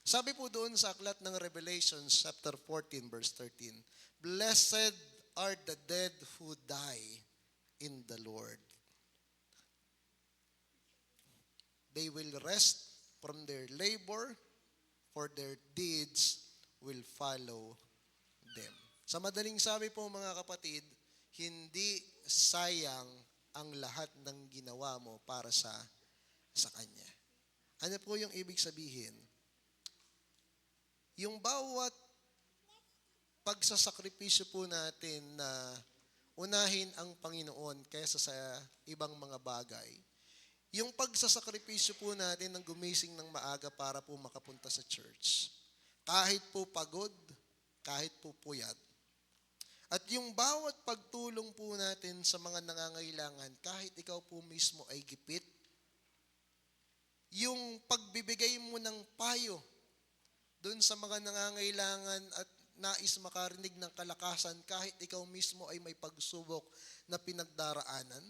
Sabi po doon sa aklat ng Revelation chapter 14 verse 13, blessed are the dead who die in the Lord. They will rest from their labor, for their deeds will follow them. Sa madaling sabi po mga kapatid, hindi sayang ang lahat ng ginawa mo para sa Kanya. Ano po yung ibig sabihin? Yung bawat pagsasakripisyo po natin na unahin ang Panginoon kaysa sa ibang mga bagay, yung pagsasakripisyo po natin ng gumising ng maaga para po makapunta sa church, kahit po pagod, kahit po puyat, at yung bawat pagtulong po natin sa mga nangangailangan, kahit ikaw po mismo ay gipit, yung pagbibigay mo ng payo doon sa mga nangangailangan at nais makarinig ng kalakasan kahit ikaw mismo ay may pagsubok na pinagdaraanan,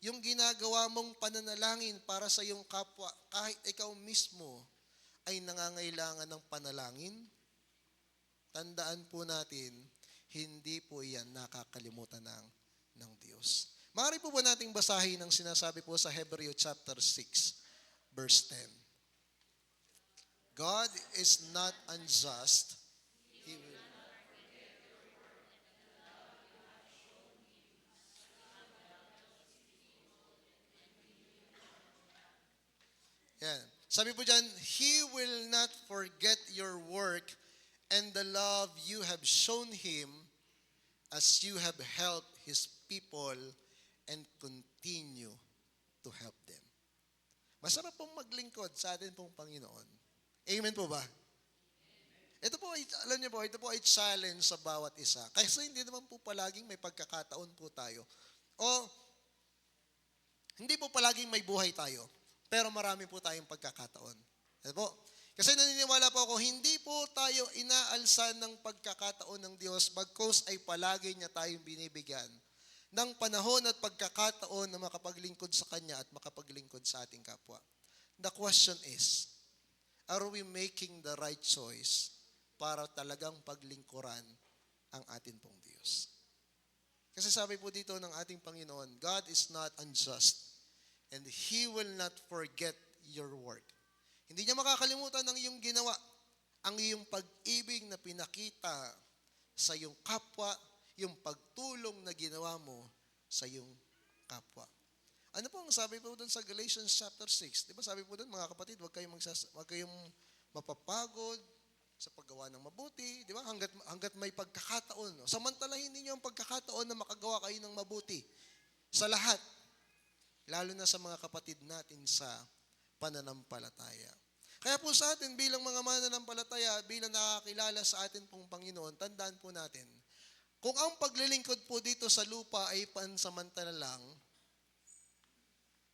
yung ginagawa mong pananalangin para sa iyong kapwa kahit ikaw mismo ay nangangailangan ng panalangin, tandaan po natin, hindi po yan nakakalimutan ng Diyos. Maaari po ba nating basahin ang sinasabi po sa Hebreo chapter 6, verse 10? God is not unjust. He will Yan. Sabi po dyan, He will not forget your work and the love you have shown Him as you have helped His people and continue to help them. Masarap pong maglingkod sa atin pong Panginoon. Amen po ba? Ito po, alam niyo po, ito po ay challenge sa bawat isa. Kasi hindi naman po palaging may pagkakataon po tayo. O, hindi po palaging may buhay tayo. Pero marami po tayong pagkakataon. Ito po. Kasi naniniwala po ako, hindi po tayo inaalsan ng pagkakataon ng Diyos bagkus ay palagi niya tayong binibigyan ng panahon at pagkakataon na makapaglingkod sa Kanya at makapaglingkod sa ating kapwa. The question is, are we making the right choice para talagang paglingkuran ang atin pong Diyos? Kasi sabi po dito ng ating Panginoon, God is not unjust and He will not forget your work. Hindi niya makakalimutan ang iyong ginawa, ang iyong pag-ibig na pinakita sa iyong kapwa, yung pagtulong na ginawa mo sa iyong kapwa. Ano po ang sabi po doon sa Galatians chapter 6? Di ba sabi po doon, mga kapatid, huwag kayong mapapagod sa paggawa ng mabuti, di ba? Hanggat may pagkakataon. No? Samantalahin ninyo ang pagkakataon na makagawa kayo ng mabuti sa lahat. Lalo na sa mga kapatid natin sa pananampalataya. Kaya po sa atin bilang mga mananampalataya, bilang nakakilala sa atin pong Panginoon, tandaan po natin, Kung ang paglilingkod po dito sa lupa ay pansamantala lang,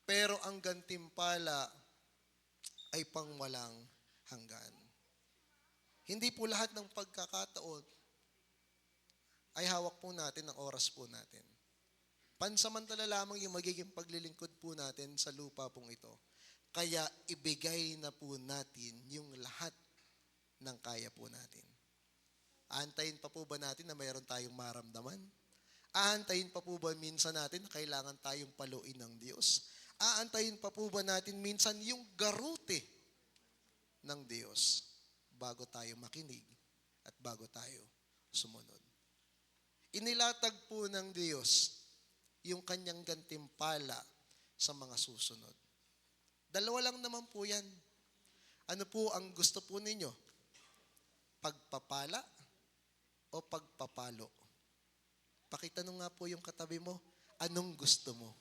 pero ang gantimpala ay pangwalang hanggan. Hindi po lahat ng pagkakataon ay hawak po natin ang oras po natin. Pansamantala lamang yung magiging paglilingkod po natin sa lupa pong ito. Kaya ibigay na po natin yung lahat ng kaya po natin. Aantayin pa po ba natin na mayroon tayong maramdaman? Aantayin pa po ba minsan natin na kailangan tayong paluin ng Diyos? Aantayin pa po ba natin minsan yung garute ng Diyos bago tayo makinig at bago tayo sumunod? Inilatag po ng Diyos yung kanyang gantimpala sa mga susunod. Dalawa lang naman po yan. Ano po ang gusto po ninyo? Pagpapala o pagpapalo? Pakitanong nga po yung katabi mo, anong gusto mo?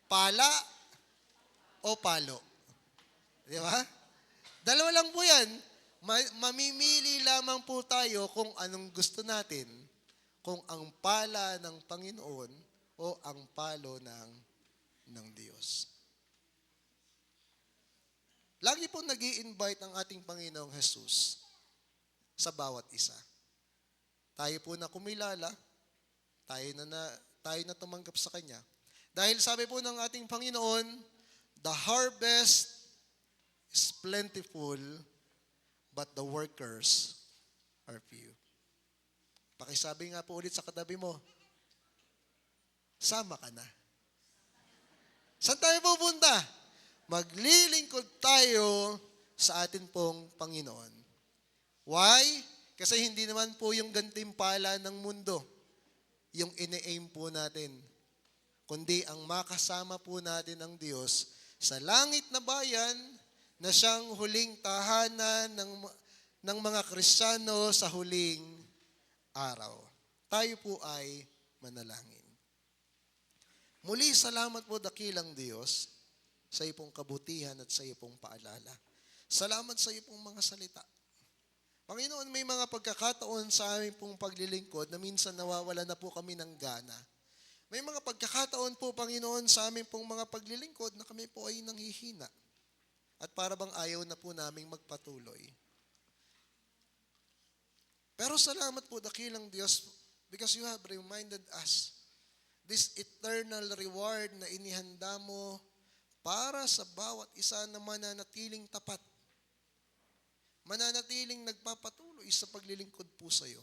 Pala o palo? Di ba? Dalawa lang po yan. Mamimili lamang po tayo kung anong gusto natin, kung ang pala ng Panginoon o ang palo ng Diyos. Lagi po nag-i-invite ang ating Panginoong Jesus sa bawat isa. Tayo po na kumilala, tayo na tumanggap sa Kanya. Dahil sabi po ng ating Panginoon, the harvest is plentiful, but the workers are few. Pakisabi nga po ulit sa katabi mo, sama ka na. Saan tayo pupunta? Maglilingkod tayo sa atin pong Panginoon. Why? Kasi hindi naman po yung gantimpala ng mundo yung ine-aim po natin, kundi ang makasama po natin ang Diyos sa langit na bayan na siyang huling tahanan ng mga Kristiyano sa huling araw. Tayo po ay manalangin. Muli, salamat po dakilang Diyos sa iyong kabutihan at sa iyong paalala. Salamat sa iyong mga salita. Panginoon, may mga pagkakataon sa aming pong paglilingkod na minsan nawawala na po kami ng gana. May mga pagkakataon po, Panginoon, sa aming pong mga paglilingkod na kami po ay nanghihina. At para bang ayaw na po naming magpatuloy. Pero salamat po dakilang Diyos because you have reminded us this eternal reward na inihanda mo para sa bawat isa na mananatiling tapat. Mananatiling nagpapatuloy sa paglilingkod po sa iyo.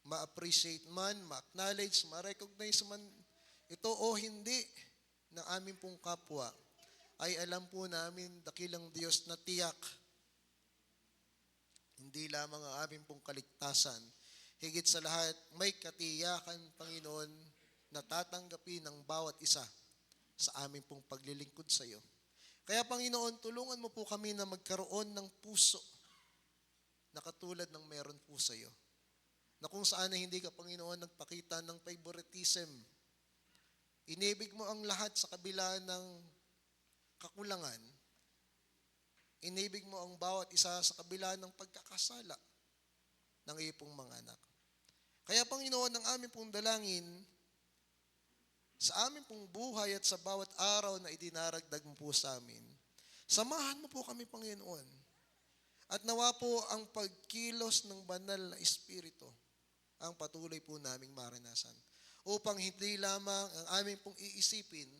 Ma-appreciate man, ma-acknowledge, ma-recognize man ito o hindi ng aming pong kapwa, ay alam po namin, dakilang Diyos, na tiyak, hindi lamang ang aming pong kaligtasan, higit sa lahat, may katiyakan, Panginoon, na tatanggapin ng bawat isa sa aming pong paglilingkod sa iyo. Kaya, Panginoon, tulungan mo po kami na magkaroon ng puso na katulad ng meron po sa iyo. Na kung saan na hindi ka, Panginoon, nagpakita ng favoritism. Inibig mo ang lahat sa kabila ng kakulangan. Inibig mo ang bawat isa sa kabila ng pagkakasala ng iyong mga anak. Kaya, Panginoon, ang aming pong dalangin, sa aming pong buhay at sa bawat araw na idinaragdag mo po sa amin, samahan mo po kami, Panginoon. At nawa po ang pagkilos ng banal na Espiritu ang patuloy po naming maranasan. Upang hindi lamang ang aming pong iisipin,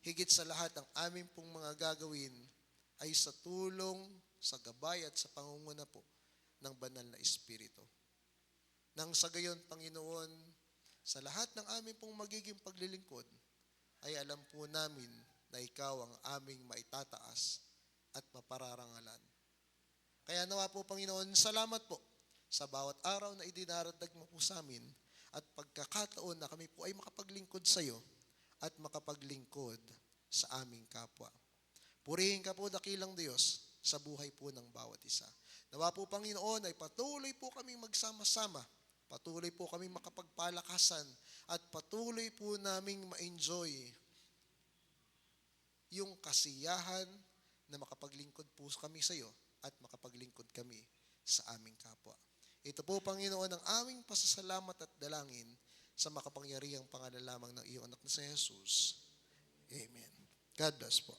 higit sa lahat ang aming pong mga gagawin ay sa tulong, sa gabay at sa pangunguna po ng banal na Espiritu. Nang sa gayon, Panginoon, sa lahat ng aming pong magiging paglilingkod, ay alam po namin na ikaw ang aming maitataas at mapararangalan. Kaya nawa po, Panginoon, salamat po sa bawat araw na idinaradag mo po sa amin at pagkakataon na kami po ay makapaglingkod sa iyo at makapaglingkod sa aming kapwa. Purihin ka po, dakilang Diyos, sa buhay po ng bawat isa. Nawa po, Panginoon, ay patuloy po kami magsama-sama, patuloy po kami makapagpalakasan at patuloy po naming ma-enjoy yung kasiyahan na makapaglingkod po kami sa iyo at makapaglingkod kami sa aming kapwa. Ito po, Panginoon, ang aming pasasalamat at dalangin sa makapangyarihang pangalan lamang ng iyong anak na si Jesus. Amen. God bless po.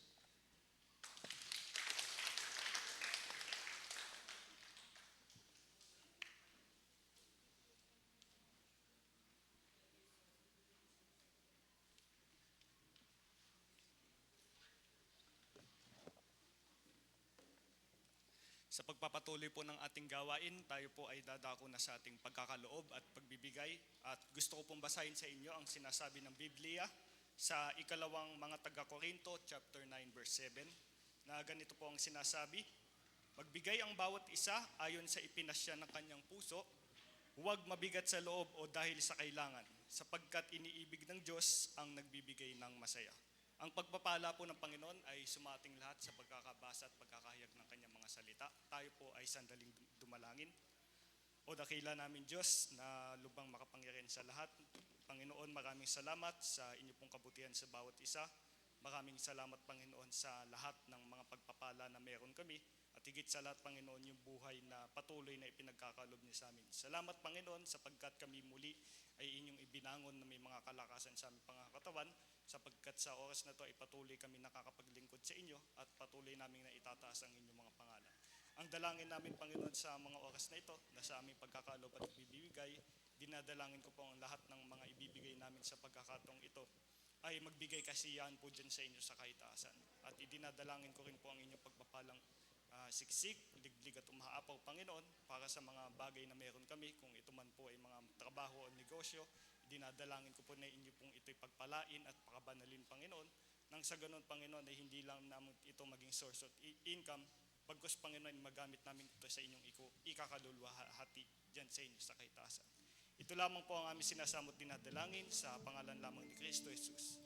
Sa pagpapatuloy po ng ating gawain, tayo po ay dadako na sa ating pagkakaloob at pagbibigay. At gusto ko pong basahin sa inyo ang sinasabi ng Biblia sa ikalawang mga taga-Korinto, chapter 9, verse 7, na ganito po ang sinasabi, "Magbigay ang bawat isa ayon sa ipinasya ng kanyang puso, huwag mabigat sa loob o dahil sa kailangan, sapagkat iniibig ng Diyos ang nagbibigay ng masaya." Ang pagpapala po ng Panginoon ay sumating lahat sa pagkakabasa at pagkakahayag ng kanyang mga salita. Tayo po ay sandaling dumalangin. O dakila namin Diyos na lubang makapangyarihan sa lahat. Panginoon, maraming salamat sa inyo pong kabutihan sa bawat isa. Maraming salamat, Panginoon, sa lahat ng mga pagpapala na meron kami. At higit sa lahat, Panginoon, yung buhay na patuloy na ipinagkakalob niyo sa amin. Salamat, Panginoon, sapagkat kami muli ay inyong ibinangon na may mga kalakasan sa aming pangakatawan, sapagkat sa oras na to ay patuloy kami nakakapaglingkod sa inyo at patuloy namin na itataas ang inyong mga pangalan. Ang dalangin namin, Panginoon, sa mga oras na ito, na sa aming pagkakalob at ibibigay, dinadalangin ko po ang lahat ng mga ibibigay namin sa pagkakataong ito ay magbigay kasiyahan po dyan sa inyo sa kaitaasan. At idinadalangin ko rin po ang inyong pagpapalang siksik, liglig at umaapaw, Panginoon, para sa mga bagay na meron kami, kung ito man po ay mga trabaho o negosyo, dinadalangin ko po na inyo pong ito'y pagpalain at pakabanalin, Panginoon, nang sa ganun, Panginoon, ay hindi lang namin ito maging source of income, pagkos, Panginoon, magamit namin ito sa inyong ikakaluluwahati dyan sa inyo sa kaitaasan. Ito lamang po ang aming sinasamot dinadalangin sa pangalan lamang ni Kristo Jesus.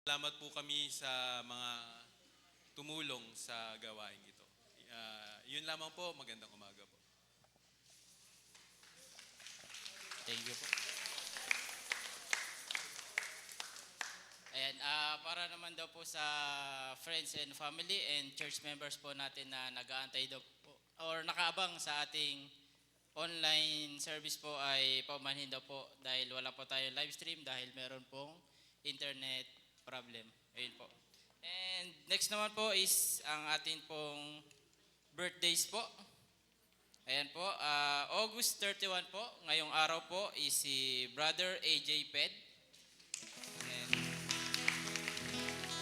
Salamat po kami sa mga tumulong sa gawain ito. Yun lamang po, magandang umaga po. Thank you po. Ayan, para naman daw po sa friends and family and church members po natin na nag-aantay daw po or nakaabang sa ating online service po ay paumanhin daw po dahil wala po tayong live stream dahil meron pong internet problem. Ayun po. And next naman po is ang ating pong birthdays po. Ayan po, August 31 po, ngayong araw po is si Brother AJ Ped. And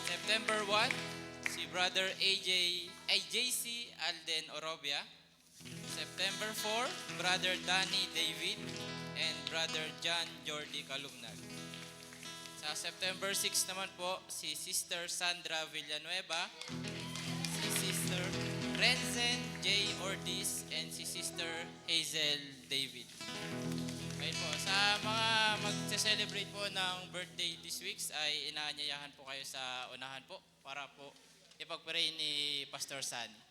September 1, si Brother JC Alden Orobia. September 4, Brother Danny David and Brother John Jordi Kalumnag. Sa September 6 naman po, si Sister Sandra Villanueva, si Sister Renzen J. Ortiz, and si Sister Hazel David. Ayun po, sa mga mag-celebrate po ng birthday this week ay inaanyayahan po kayo sa unahan po para po ipag-pray ni Pastor Sunny.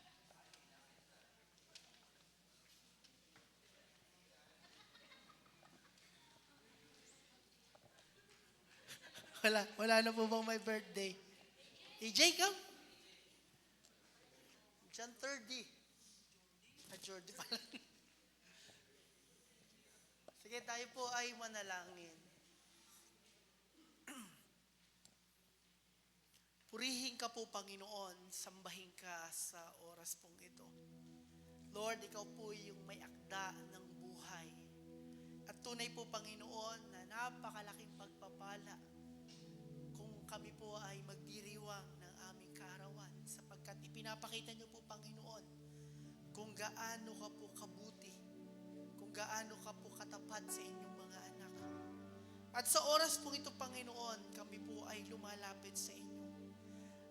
Wala na po bang may birthday? Jacob? John 30. Jordi pala. Sige, tayo po ay manalangin. Purihin ka po, Panginoon, sambahin ka sa oras pong ito. Lord, ikaw po yung may akda ng buhay. At tunay po, Panginoon, na napakalaking pagpapala kung kami po ay magdiriwang ng aming kaarawan sapagkat ipinapakita niyo po, Panginoon, kung gaano ka po kabuti, kung gaano ka po katapat sa inyong mga anak. At sa oras pong ito, Panginoon, kami po ay lumalapit sa inyo.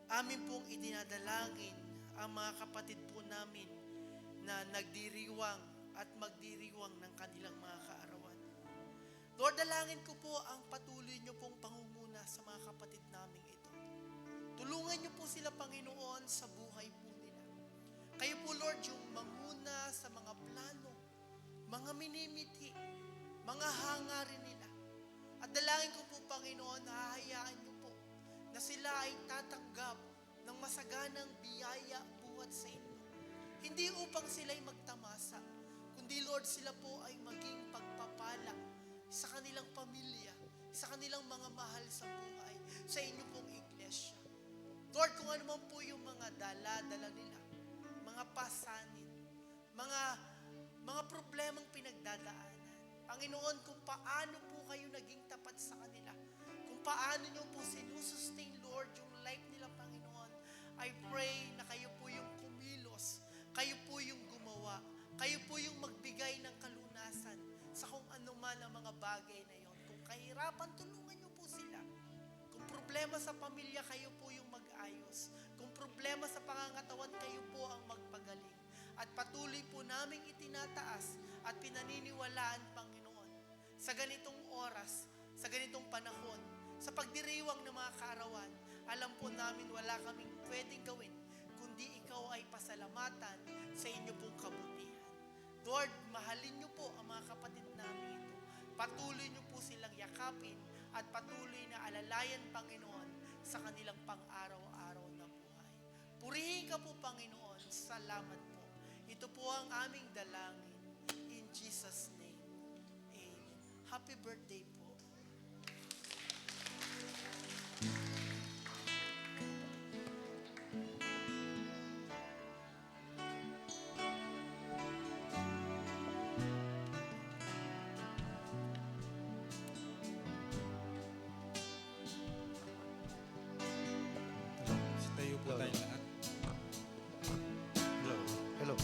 Amin pong idinadalangin ang mga kapatid po namin na nagdiriwang at magdiriwang ng kanilang mga kaarawan. Lord, dalangin ko po ang patuloy niyo pong pangunguna sa mga kapatid namin ito. Tulungan niyo po sila, Panginoon, sa buhay po nila. Kayo po, Lord, yung manguna sa mga plano, mga minimiti, mga hangarin nila. At dalangin ko po, Panginoon, na hahayaan niyo po na sila ay tatanggap ng masaganang biyaya buhat sa inyo. Hindi upang sila ay magtamasa, kundi, Lord, sila po ay maging pagpapala sa kanilang pamilya, sa kanilang mga mahal sa buhay, sa inyo pong iglesia. Lord, kung ano man po yung mga dala-dala nila, mga pasanin, mga problemang pinagdadaanan. Panginoon, kung paano po kayo naging tapat sa kanila, kung paano nyo po sinusustain, Lord, yung life nila, Panginoon, I pray na kayo po yung kumilos, kayo po yung gumawa, kayo po yung magbigay ng kalunasan sa kung ano man ang mga bagay na yon. Kung kahirapan, tulungan nyo po sila. Kung problema sa pamilya, kayo po yung mag-ayos. Kung problema sa pangangatawan, kayo po ang magpagaling. At patuloy po naming itinataas at pinaniniwalaan, Panginoon, sa ganitong oras, sa ganitong panahon, sa pagdiriwang ng mga kaarawan, alam po namin wala kaming pwedeng gawin, kundi ikaw ay pasalamatan sa inyo pong kabutihan. Lord, mahalin niyo po ang mga kapatid namin ito. Patuloy niyo po silang yakapin at patuloy na alalayan, Panginoon, sa kanilang pang-araw-araw na buhay. Purihin ka po, Panginoon. Salamat po. Ito po ang aming dalangin. In Jesus' name. Amen. Happy birthday po. Tayo po tayo lahat. Hello.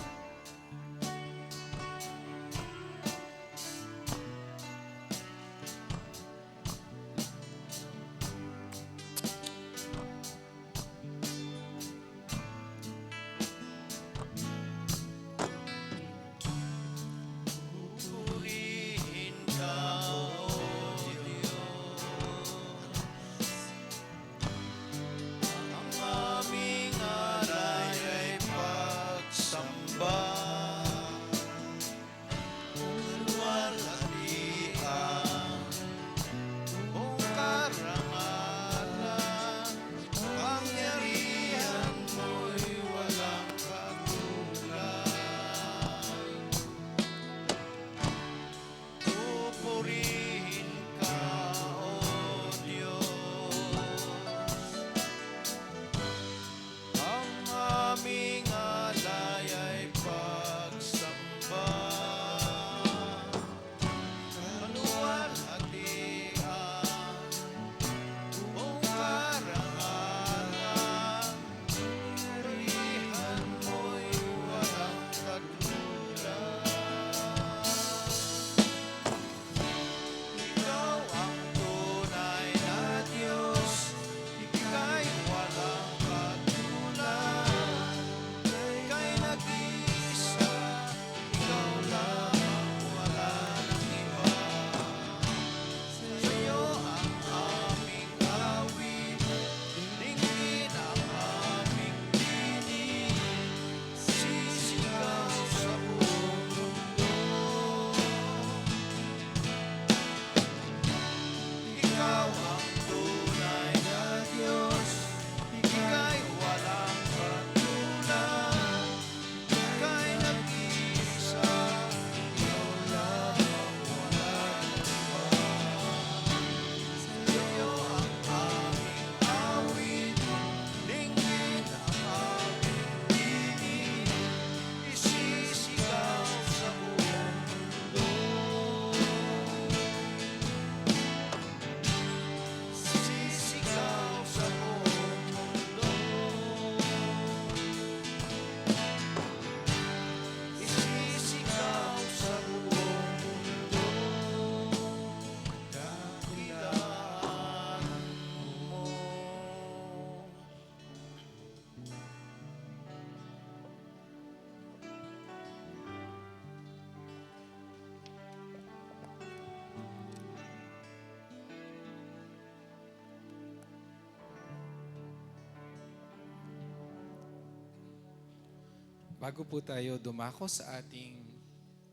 Bago po tayo dumako sa ating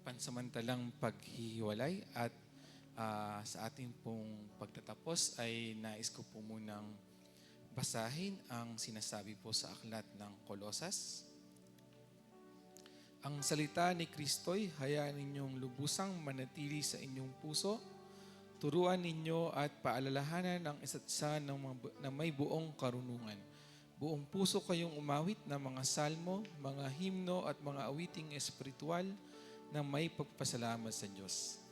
pansamantalang paghihiwalay at sa ating pong pagtatapos ay nais ko po munang basahin ang sinasabi po sa aklat ng Kolosas. Ang salita ni Kristo'y hayaan ninyong lubusang manatili sa inyong puso. Turuan ninyo at paalalahanan ang isa't isa na may buong karunungan. Buong puso kayong umawit ng mga salmo, mga himno at mga awiting espiritual na may pagpasalamat sa Diyos.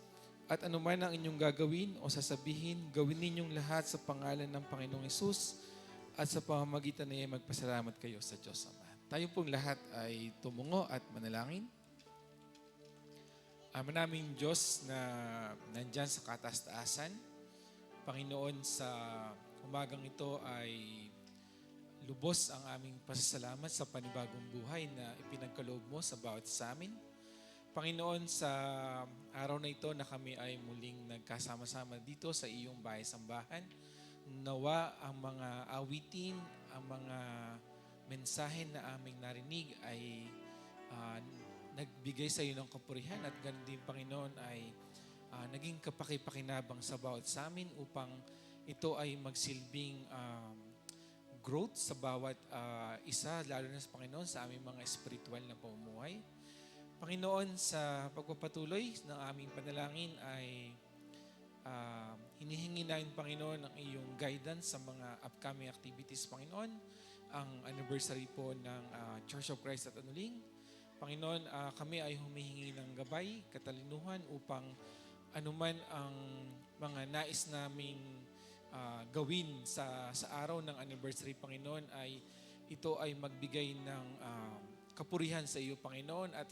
At anuman ang inyong gagawin o sasabihin, gawin ninyong lahat sa pangalan ng Panginoong Hesus at sa pamamagitan niya magpasalamat kayo sa Diyos Ama. Tayo pong lahat ay tumungo at manalangin. Ama naming Diyos na nandyan sa kataas-taasan, Panginoon, sa umagang ito ay lubos ang aming pasasalamat sa panibagong buhay na ipinagkaloob mo sa bawat sa amin. Panginoon, sa araw na ito na kami ay muling nagkasama-sama dito sa iyong bahay-sambahan, nawa ang mga awitin, ang mga mensahe na aming narinig ay nagbigay sa iyo ng kapurihan at ganun din, Panginoon, ay naging kapaki-pakinabang sa bawat sa amin upang ito ay magsilbing growth sa bawat isa, lalo na sa Panginoon, sa aming mga spiritual na pamumuhay. Panginoon, sa pagpapatuloy ng aming panalangin ay hinihingi namin, Panginoon, ang iyong guidance sa mga upcoming activities, Panginoon. Ang anniversary po ng Church of Christ at Anuling. Panginoon, kami ay humihingi ng gabay, katalinuhan upang anuman ang mga nais naming gawin sa araw ng anniversary, Panginoon, ay ito ay magbigay ng kapurihan sa iyo, Panginoon, at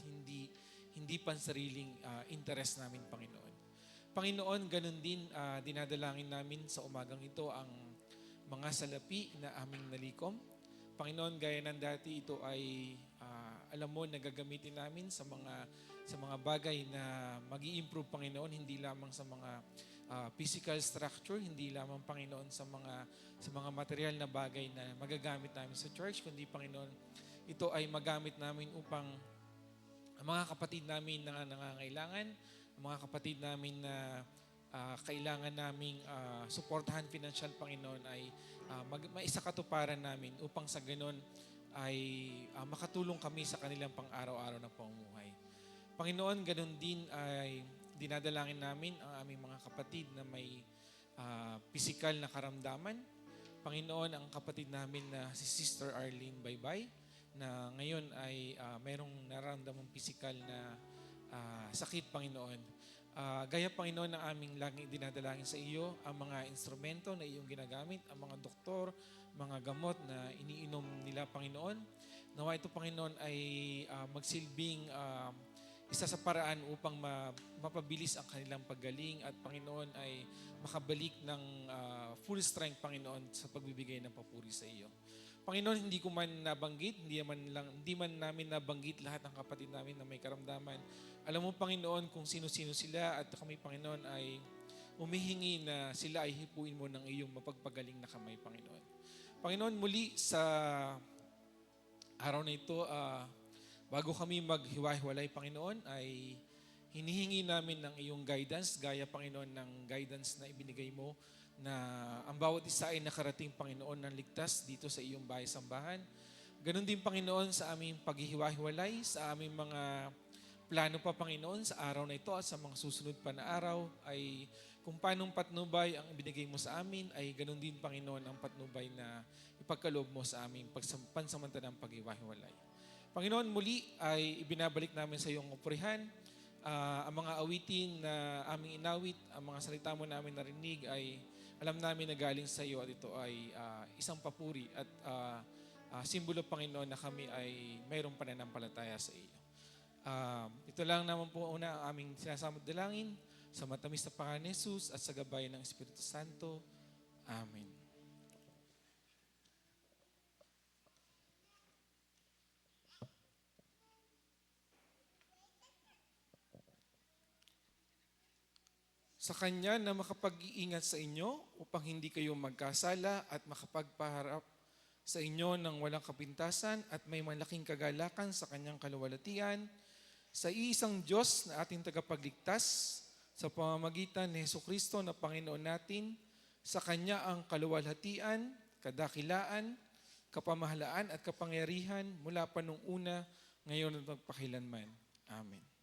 hindi pansariling interest namin, Panginoon. Panginoon, ganun din dinadalangin namin sa umagang ito ang mga salapi na aming nalikom. Panginoon, gaya ng dati, ito ay alam mo, nagagamitin namin sa mga bagay na mag-i-improve, Panginoon, hindi lamang sa mga physical structure, hindi lamang, Panginoon, sa mga material na bagay na magagamit namin sa church, kundi, Panginoon, ito ay magamit namin upang ang mga kapatid namin na nangangailangan, ang mga kapatid namin na kailangan naming suportahan financial, Panginoon, ay maisakatuparan namin upang sa ganon ay makatulong kami sa kanilang pang-araw-araw na pamumuhay. Panginoon, ganon din ay dinadalangin namin ang aming mga kapatid na may pisikal na karamdaman. Panginoon, ang kapatid namin na si Sister Arlene Baybay na ngayon ay mayroong nararamdamang pisikal na sakit, Panginoon. Gaya, Panginoon, ng aming laging dinadalangin sa iyo, ang mga instrumento na iyong ginagamit, ang mga doktor, mga gamot na iniinom nila, Panginoon. Nawa ito, Panginoon, ay magsilbing isa sa paraan upang mapabilis ang kanilang paggaling at, Panginoon, ay makabalik ng full strength, Panginoon, sa pagbibigay ng papuri sa iyo. Panginoon, hindi ko man nabanggit, hindi man namin nabanggit lahat ng kapatid namin na may karamdaman. Alam mo, Panginoon, kung sino-sino sila at kami, Panginoon, ay umihingi na sila ay hipuin mo ng iyong mapagpagaling na kamay, Panginoon. Panginoon, muli sa araw na ito, bago kami maghiwa-hiwalay, Panginoon, ay hinihingi namin ng iyong guidance, gaya, Panginoon, ng guidance na ibinigay mo na ang bawat isa ay nakarating, Panginoon, ng ligtas dito sa iyong bahay-sambahan. Ganon din, Panginoon, sa aming paghihiwa-hiwalay, sa aming mga plano pa, Panginoon, sa araw na ito at sa mga susunod pa na araw, ay kung paanong patnubay ang ibinigay mo sa amin, ay ganon din, Panginoon, ang patnubay na ipagkaloob mo sa aming pansamantalang paghihiwa-hiwalay. Panginoon, muli ay ibinabalik namin sa iyong oporihan. Ang mga awitin na aming inawit, ang mga salita mo namin narinig ay alam namin na galing sa iyo at ito ay isang papuri at simbolo, Panginoon, na kami ay mayroong pananampalataya sa iyo. Ito lang naman po una ang aming sinasamot dalangin sa matamis na pangalan ni Jesus at sa gabay ng Espiritu Santo. Amen. Sa Kanya na makapag-iingat sa inyo upang hindi kayo magkasala at makapagpaharap sa inyo ng walang kapintasan at may malaking kagalakan sa kanyang kaluwalhatian, sa iisang Diyos na ating tagapagligtas, sa pamamagitan ni Jesucristo na Panginoon natin, sa Kanya ang kaluwalhatian, kadakilaan, kapamahalaan at kapangyarihan mula pa nung una, ngayon at magpakilanman. Amen.